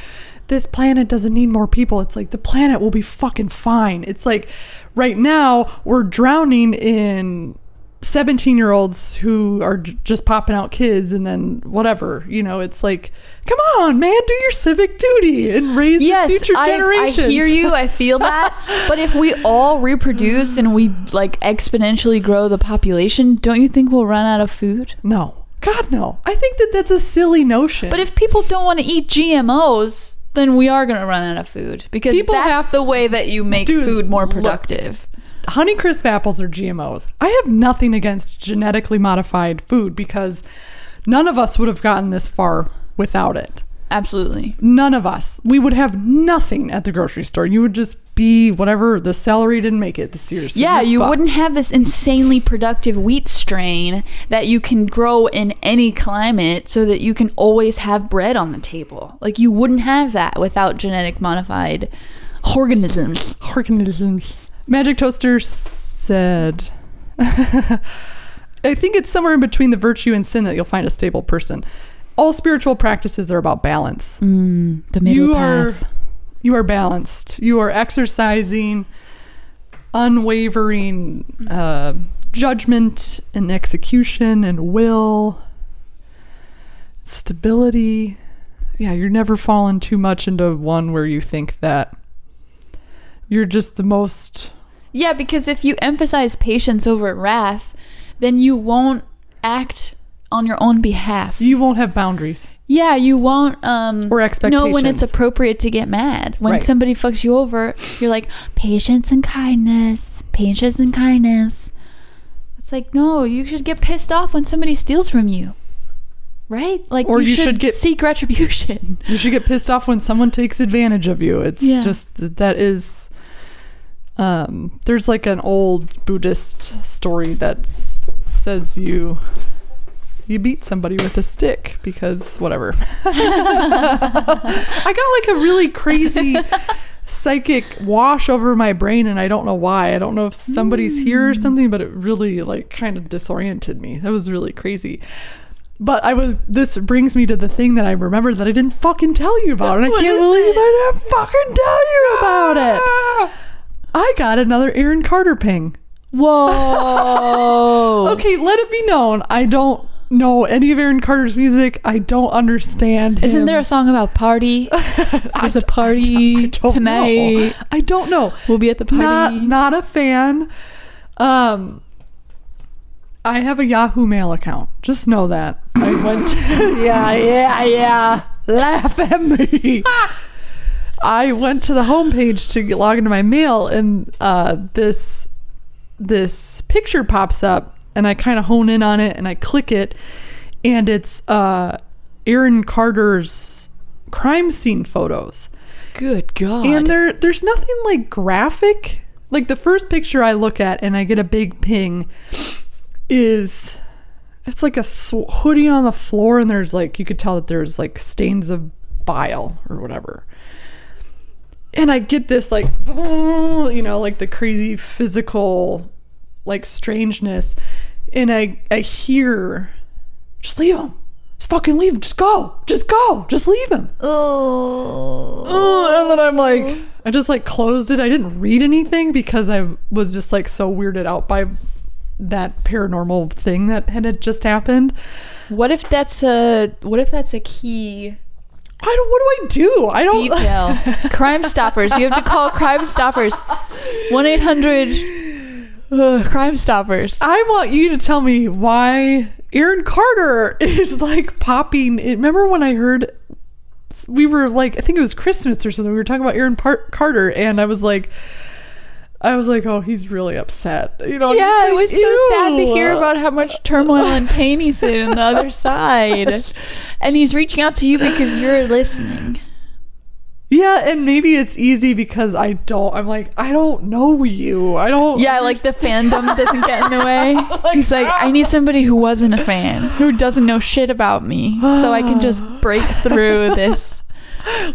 this planet doesn't need more people. It's like, the planet will be fucking fine. It's like, right now we're drowning in 17-year-olds who are just popping out kids and then whatever, it's like, come on, man, do your civic duty and raise future generations. I hear you. I feel that. But if we all reproduce and we like exponentially grow the population, don't you think we'll run out of food? No. God, no. I think that's a silly notion. But if people don't want to eat GMOs, then we are going to run out of food because that's the way that you make food more productive. Honeycrisp apples are GMOs. I have nothing against genetically modified food because none of us would have gotten this far without it. Absolutely. None of us. We would have nothing at the grocery store. You would just be whatever. The celery didn't make it this year. So yeah, you wouldn't have this insanely productive wheat strain that you can grow in any climate so that you can always have bread on the table. Like you wouldn't have that without genetic modified organisms. Magic Toaster said, I think it's somewhere in between the virtue and sin that you'll find a stable person. All spiritual practices are about balance. The middle path. You are balanced. You are exercising unwavering judgment and execution and will, stability. Yeah, you're never falling too much into one where you think that you're just the most... Yeah, because if you emphasize patience over wrath, then you won't act on your own behalf. You won't have boundaries. Yeah, you won't or expectations. know when it's appropriate to get mad. When somebody fucks you over, you're like, patience and kindness. Patience and kindness. It's like, no, you should get pissed off when somebody steals from you. Right? Like, or you should seek retribution. You should get pissed off when someone takes advantage of you. It's just that is... there's like an old Buddhist story that says you beat somebody with a stick because whatever. I got like a really crazy psychic wash over my brain and I don't know why. I don't know if somebody's here or something, but it really like kind of disoriented me. That was really crazy. But this brings me to the thing that I remember that I didn't fucking tell you about, and I can't believe I didn't fucking tell you about it. I got another Aaron Carter ping. Whoa. Okay, let it be known, I don't know any of Aaron Carter's music. I don't understand him. Isn't there a song about party? There's a party I don't tonight. know. I don't know. We'll be at the party. Not a fan. I have a Yahoo Mail account. Just know that. I went yeah. Laugh at me. I went to the homepage to log into my mail, and this picture pops up, and I kind of hone in on it, and I click it, and it's Aaron Carter's crime scene photos. Good God. And there's nothing like graphic. Like the first picture I look at, and I get a big ping, it's like a hoodie on the floor, and there's like, you could tell that there's like stains of bile or whatever. And I get this like, like the crazy physical like strangeness, and I hear, just leave him, just fucking leave him, just go, just leave him. And then I'm like, I just like closed it. I didn't read anything because I was just like so weirded out by that paranormal thing that had just happened. What if that's a key? What do? I don't detail. Crime Stoppers. You have to call Crime Stoppers. 1-800 Crime Stoppers. I want you to tell me why Aaron Carter is like popping. Remember when I heard, we were like, I think it was Christmas or something, we were talking about Aaron Carter, and I was like, oh, he's really upset. Yeah, it was so sad to hear about how much turmoil and pain he's in on the other side. And he's reaching out to you because you're listening. Yeah, and maybe it's easy because I don't know you. I don't. Yeah, like the fandom doesn't get in the way. He's like, I need somebody who wasn't a fan, who doesn't know shit about me, so I can just break through this.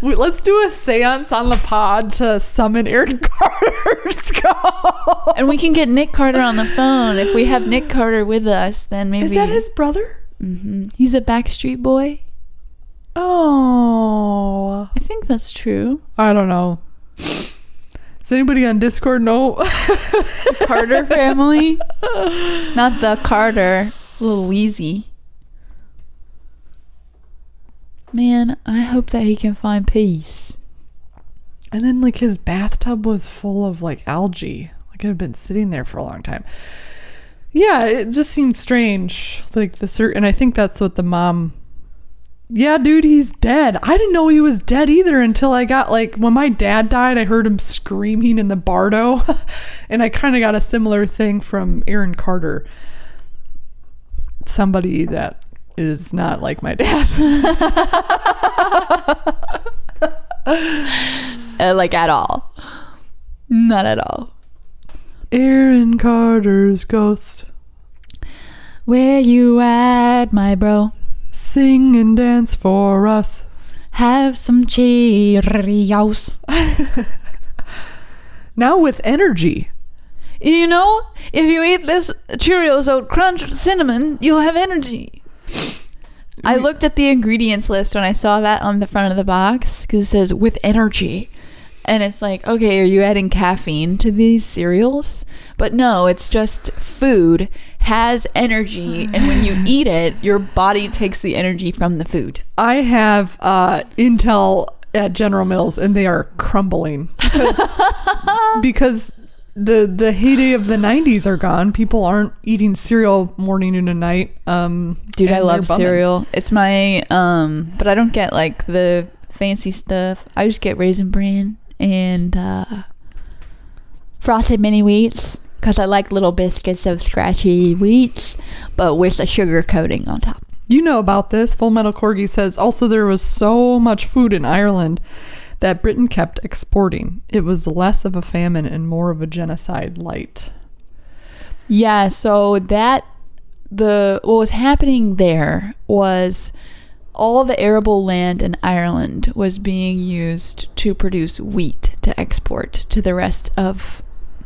Let's do a seance on the pod to summon Aaron Carter. Let's go. And we can get Nick Carter on the phone. If we have Nick Carter with us, then maybe. Is that his brother? Mm-hmm. He's a Backstreet Boy. Oh. I think that's true. I don't know. Does anybody on Discord know? Carter family? Not the Carter. Little Wheezy. Man, I hope that he can find peace. And then like his bathtub was full of like algae. Like it had been sitting there for a long time. Yeah, it just seemed strange. Like and I think that's what the mom. Yeah, dude, he's dead. I didn't know he was dead either until I got like when my dad died, I heard him screaming in the bardo. And I kind of got a similar thing from Aaron Carter. Somebody that is not like my dad. Like at all. Not at all. Aaron Carter's ghost. Where you at, my bro? Sing and dance for us. Have some Cheerios. Now with energy. You know, if you eat this Cheerios Oat Crunch Cinnamon, you'll have energy. I looked at the ingredients list when I saw that on the front of the box because it says with energy. And it's like, okay, are you adding caffeine to these cereals? But no, it's just food has energy. And when you eat it, your body takes the energy from the food. I have Intel at General Mills and they are crumbling. Because the heyday of the 90s are gone. People aren't eating cereal morning, noon, and night. Dude, I love cereal. It's my, but I don't get like the fancy stuff. I just get Raisin Bran and Frosted Mini Wheats because I like little biscuits of scratchy wheats, but with a sugar coating on top. You know about this. Full Metal Corgi says, also there was so much food in Ireland that Britain kept exporting. It was less of a famine and more of a genocide light. Yeah, so what was happening there was all the arable land in Ireland was being used to produce wheat to export to the rest of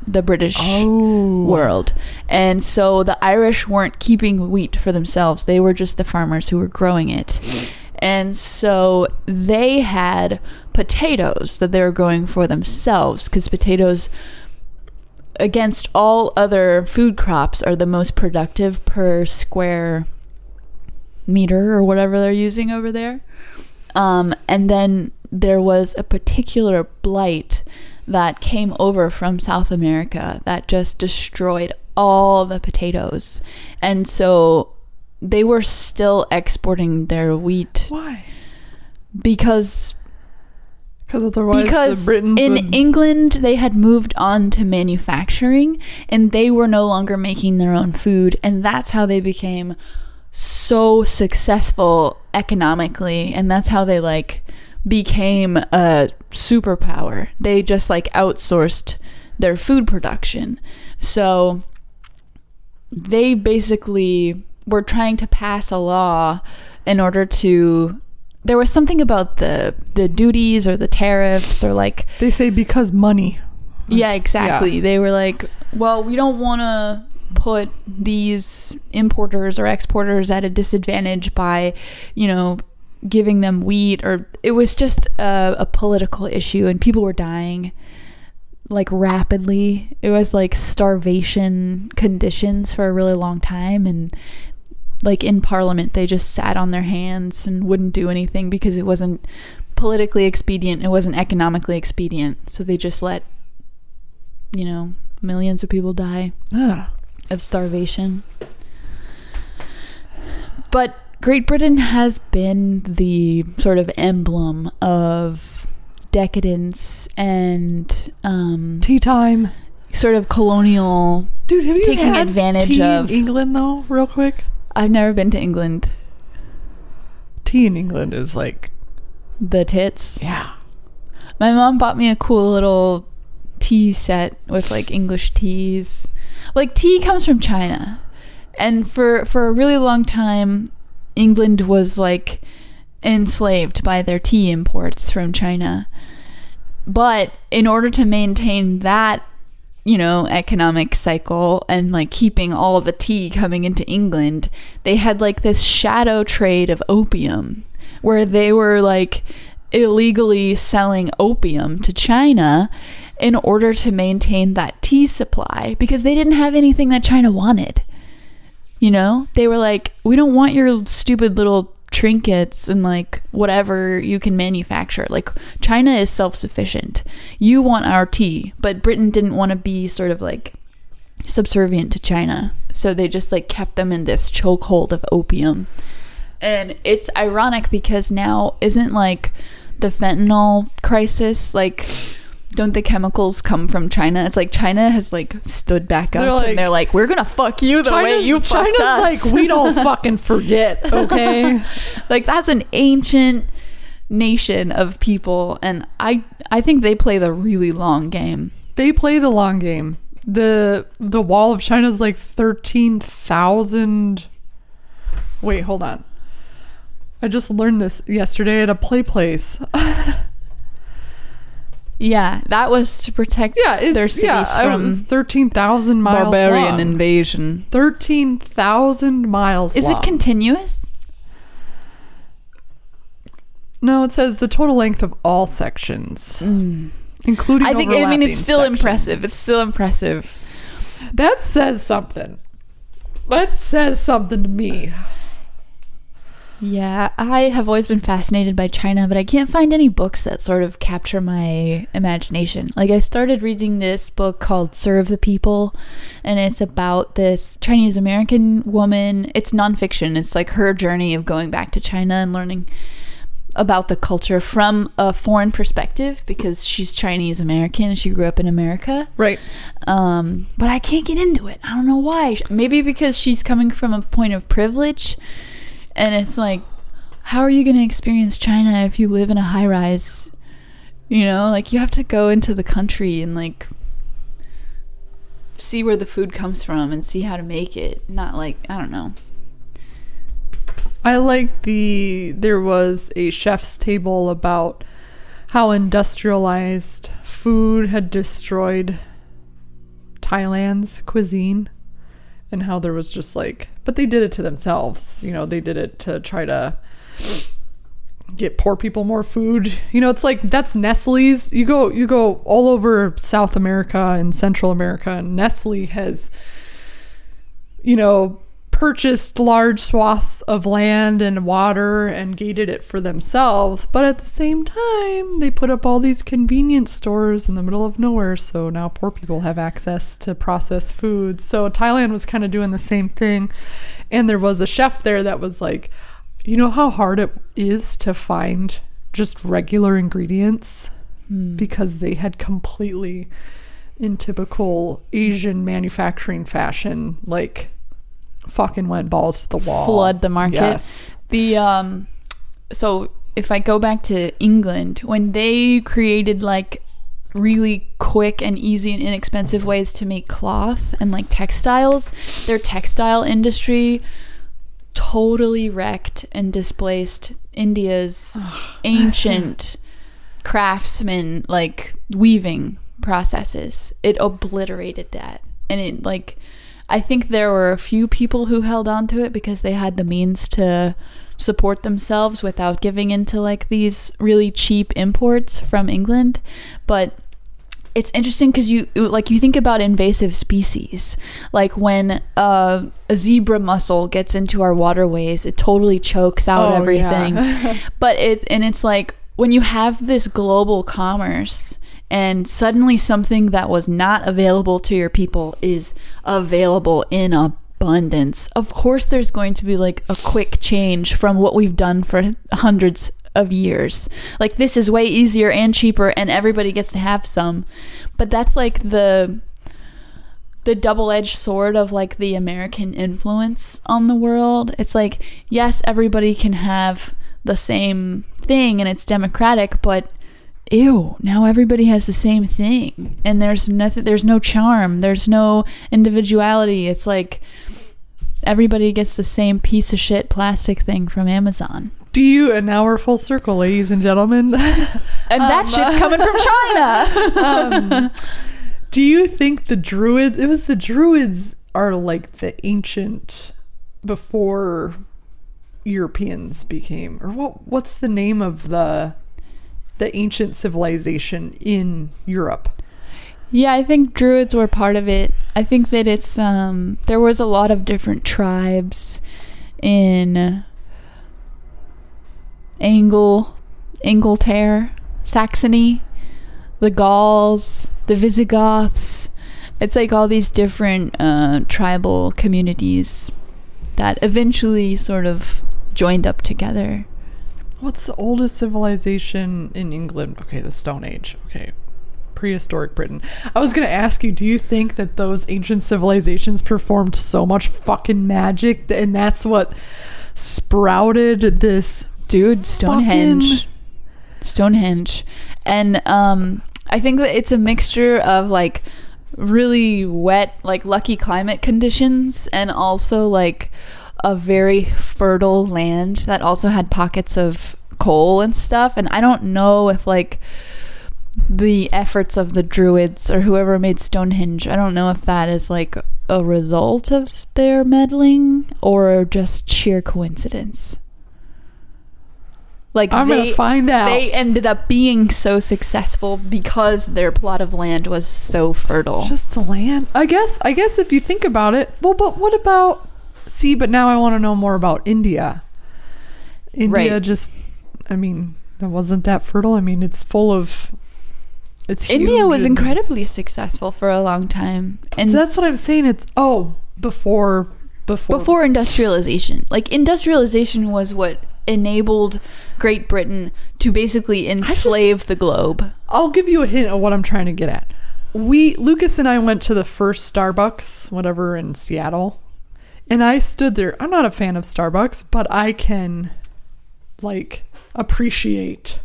the British world. And so the Irish weren't keeping wheat for themselves. They were just the farmers who were growing it. And so they had potatoes that they were growing for themselves because potatoes, against all other food crops, are the most productive per square meter or whatever they're using over there. And then there was a particular blight that came over from South America that just destroyed all the potatoes. And so they were still exporting their wheat. Why? Because otherwise the Britons in England they had moved on to manufacturing and they were no longer making their own food, and that's how they became so successful economically, and that's how they like became a superpower. They just like outsourced their food production. So they basically were trying to pass a law in order to, there was something about the duties or the tariffs or like, they say because money. Yeah, exactly. Yeah. They were like, well, we don't want to put these importers or exporters at a disadvantage by, you know, giving them wheat, or it was just a political issue and people were dying like rapidly. It was like starvation conditions for a really long time, and like in Parliament they just sat on their hands and wouldn't do anything because it wasn't politically expedient, it wasn't economically expedient, so they just let, you know, millions of people die of starvation. But Great Britain has been the sort of emblem of decadence and tea time, sort of colonial. Dude, have you taking had advantage tea of in England though, real quick? I've never been to England. Tea in England is like the tits. Yeah. My mom bought me a cool little tea set with like English teas. Like tea comes from China, and for a really long time England was like enslaved by their tea imports from China. But in order to maintain that, you know, economic cycle and like keeping all of the tea coming into England, they had like this shadow trade of opium where they were like illegally selling opium to China in order to maintain that tea supply, because they didn't have anything that China wanted. You know, they were like, we don't want your stupid little trinkets and like whatever you can manufacture. Like, China is self-sufficient. You want our tea, but Britain didn't want to be sort of like subservient to China, so they just like kept them in this chokehold of opium. And it's ironic because now isn't like the fentanyl crisis, like, don't the chemicals come from China? It's like China has like stood back up and they're like, we're gonna fuck you the way you fucked us. Like, we don't fucking forget, okay? Like, that's an ancient nation of people, and I think they play the really long game. They play the long game. The wall of China is like 13,000. Wait, hold on. I just learned this yesterday at a play place. Yeah, that was to protect their cities from 13,000 miles barbarian long. invasion. 13,000 miles Is long. it continuous? No, it says the total length of all sections, including I mean, it's still sections. impressive. It's still impressive. That says something. That says something to me. Yeah, I have always been fascinated by China, but I can't find any books that sort of capture my imagination. Like, I started reading this book called Serve the People, and it's about this Chinese American woman. It's nonfiction. It's like her journey of going back to China and learning about the culture from a foreign perspective, because she's Chinese American and she grew up in America. Right. But I can't get into it. I don't know why. Maybe because she's coming from a point of privilege. And it's like, how are you going to experience China if you live in a high rise? You know, like, you have to go into the country and like see where the food comes from and see how to make it. Not like, I don't know. I like there was a chef's table about how industrialized food had destroyed Thailand's cuisine, and how there was just like, but they did it to themselves. You know, they did it to try to get poor people more food. You know, it's like, that's Nestle's. You go all over South America and Central America, and Nestle has, you know, purchased large swaths of land and water and gated it for themselves, but at the same time they put up all these convenience stores in the middle of nowhere, so now poor people have access to processed foods. So Thailand was kind of doing the same thing, and there was a chef there that was like, you know how hard it is to find just regular ingredients, because they had completely, in typical Asian manufacturing fashion, like, fucking went balls to the wall. Flood the market. Yes. So if I go back to England, when they created like really quick and easy and inexpensive ways to make cloth and like textiles, their textile industry totally wrecked and displaced India's ancient craftsmen like weaving processes. It obliterated that. And it like, I think there were a few people who held on to it because they had the means to support themselves without giving into like these really cheap imports from England. But it's interesting because you think about invasive species, like when a zebra mussel gets into our waterways, it totally chokes out everything. Yeah. But it's like, when you have this global commerce and suddenly something that was not available to your people is available in abundance, of course there's going to be like a quick change from what we've done for hundreds of years. Like, this is way easier and cheaper and everybody gets to have some. But that's like the double-edged sword of like the American influence on the world. It's like, yes, everybody can have the same thing and it's democratic, but ew, now everybody has the same thing and there's no charm, there's no individuality. It's like everybody gets the same piece of shit plastic thing from Amazon. And now we're full circle, ladies and gentlemen. And that shit's coming from China. Do you think the Druids are like the ancient, before Europeans became, or what's the name of the the ancient civilization in Europe. Yeah, I think Druids were part of it. I think that it's there was a lot of different tribes in Angleterre, Saxony, the Gauls, the Visigoths. It's like all these different tribal communities that eventually sort of joined up together. What's the oldest civilization in England? Okay, the Stone Age. Okay, prehistoric Britain. I was going to ask you, do you think that those ancient civilizations performed so much fucking magic and that's what sprouted this dude Stonehenge? And I think that it's a mixture of like really wet, like lucky climate conditions, and also like a very fertile land that also had pockets of coal and stuff. And I don't know if like the efforts of the Druids or whoever made Stonehenge, I don't know if that is like a result of their meddling or just sheer coincidence. Like I'm gonna find out. They ended up being so successful because their plot of land was so fertile. It's just the land. I guess if you think about it, well, but what about? See, but now I want to know more about India. India, right. I mean, it wasn't that fertile. I mean, it's full of. It's huge. India was incredibly successful for a long time, and so that's what I'm saying. It's before industrialization. Like industrialization was what enabled Great Britain to basically enslave the globe. I'll give you a hint of what I'm trying to get at. Lucas and I went to the first Starbucks, whatever, in Seattle, and I stood there. I'm not a fan of Starbucks, but I can like appreciate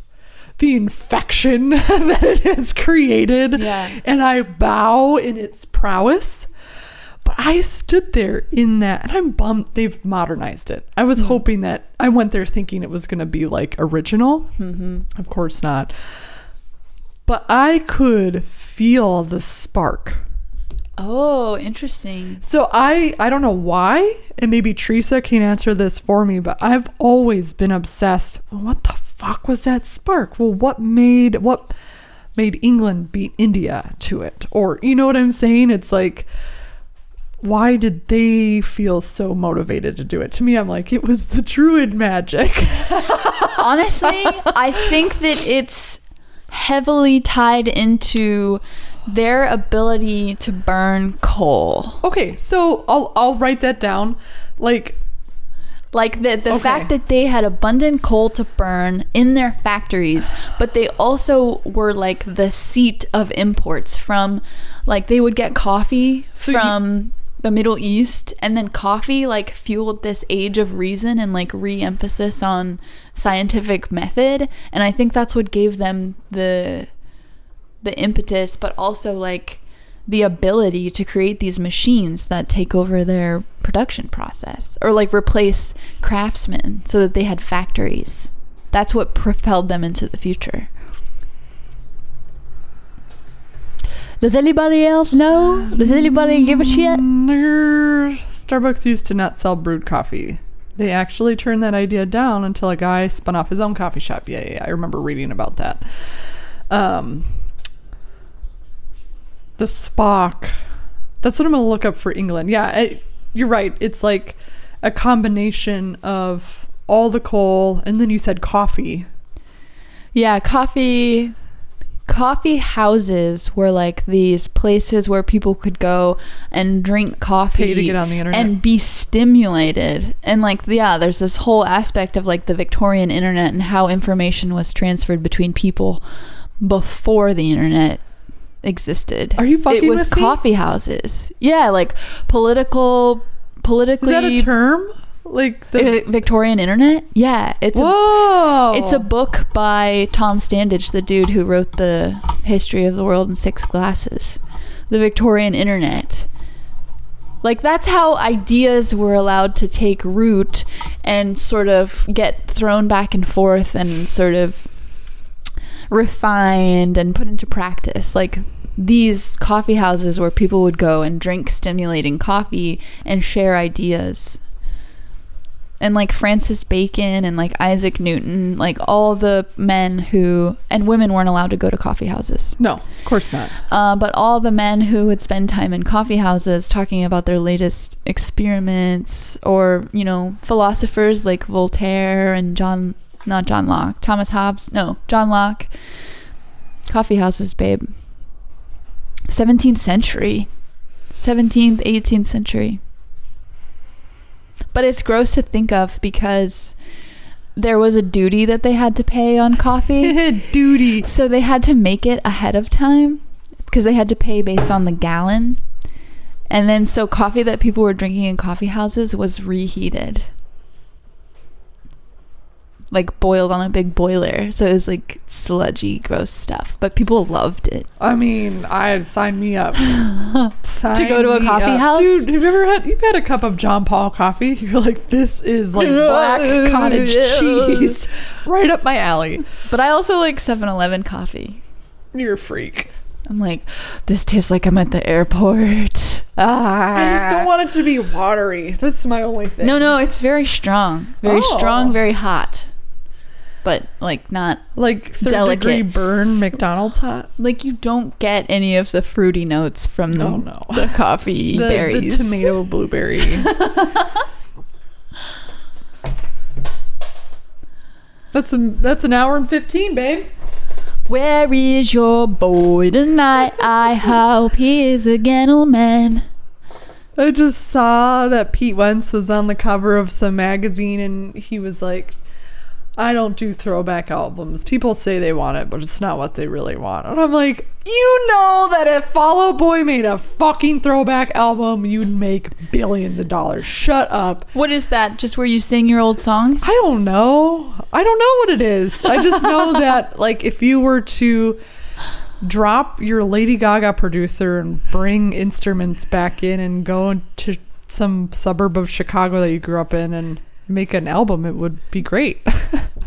the infection that it has created. Yeah. And I bow in its prowess. But I stood there in that, and I'm bummed they've modernized it. I was hoping that, I went there thinking it was going to be like original. Mm-hmm. Of course not. But I could feel the spark. Oh, interesting. So I don't know why, and maybe Teresa can answer this for me, but I've always been obsessed. Well, what the fuck was that spark? Well, what made England beat India to it? Or, you know what I'm saying? It's like, why did they feel so motivated to do it? To me, I'm like, it was the Druid magic. Honestly, I think that it's heavily tied into their ability to burn coal. Okay, so I'll write that down. Like the fact that they had abundant coal to burn in their factories, but they also were like the seat of imports from, like, they would get coffee from the Middle East, and then coffee like fueled this age of reason and like re-emphasis on scientific method, and I think that's what gave them the impetus, but also like the ability to create these machines that take over their production process or like replace craftsmen so that they had factories. That's what propelled them into the future. Does anybody else know? Does anybody give a shit? Starbucks used to not sell brewed coffee. They actually turned that idea down until a guy spun off his own coffee shop. Yeah, I remember reading about that. The Spock. That's what I'm going to look up for England. Yeah, you're right. It's like a combination of all the coal, and then you said coffee. Yeah, coffee houses were like these places where people could go and drink coffee, pay to get on the internet and be stimulated. And like, yeah, there's this whole aspect of like the Victorian internet and how information was transferred between people before the internet existed. Are you fucking with me? It was with coffee houses. Yeah, like politically. Is that a term? Like the Victorian internet? Yeah, it's a book by Tom Standage, the dude who wrote the history of the world in 6 glasses. The Victorian internet. Like, that's how ideas were allowed to take root and sort of get thrown back and forth and sort of refined and put into practice. Like, these coffee houses where people would go and drink stimulating coffee and share ideas. and like Francis Bacon and like Isaac Newton, like all the men who, and women weren't allowed to go to coffee houses. No, of course not. But all the men who would spend time in coffee houses talking about their latest experiments, or, you know, philosophers like Voltaire and John Locke. Coffee houses, babe. 17th century. 17th, 18th century. But it's gross to think of because there was a duty that they had to pay on coffee. Duty. So they had to make it ahead of time because they had to pay based on the gallon. And then so coffee that people were drinking in coffee houses was reheated. Like boiled on a big boiler. So it was like sludgy, gross stuff. But people loved it. I mean, I'd sign me up. To go to a coffee house? Dude, have you ever had a cup of John Paul coffee? You're like, this is like black cottage cheese. Right up my alley. But I also like 7-Eleven coffee. You're a freak. I'm like, this tastes like I'm at the airport. I just don't want it to be watery. That's my only thing. No, it's very strong. Very strong, very hot. But like not like third delicate. Degree burn McDonald's hot. Like you don't get any of the fruity notes from the coffee berries. The tomato blueberry. That's an hour and 15, babe. Where is your boy tonight? I hope he is a gentleman. I just saw that Pete Wentz was on the cover of some magazine and he was like, I don't do throwback albums. People say they want it, but it's not what they really want. And I'm like, you know that if Fall Out Boy made a fucking throwback album, you'd make billions of dollars. Shut up. What is that? Just where you sing your old songs? I don't know. I don't know what it is. I just know that like if you were to drop your Lady Gaga producer and bring instruments back in and go to some suburb of Chicago that you grew up in and make an album, it would be great.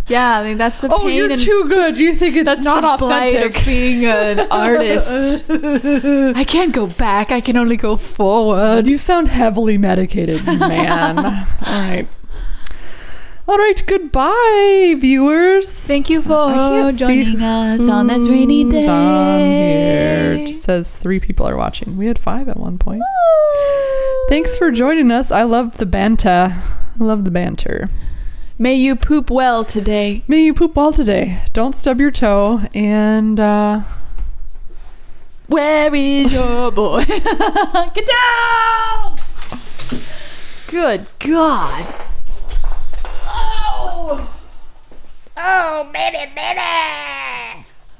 Yeah, I mean that's the pain. You're too good. You think it's not authentic. Of being an artist. I can't go back. I can only go forward. You sound heavily medicated, man. All right. Goodbye, viewers. Thank you for joining us on this rainy day. On here. It just says 3 people are watching. We had 5 at one point. Thanks for joining us. I love the banter. May you poop well today. Don't stub your toe. And where is your boy? Get down! Good God. Oh, baby.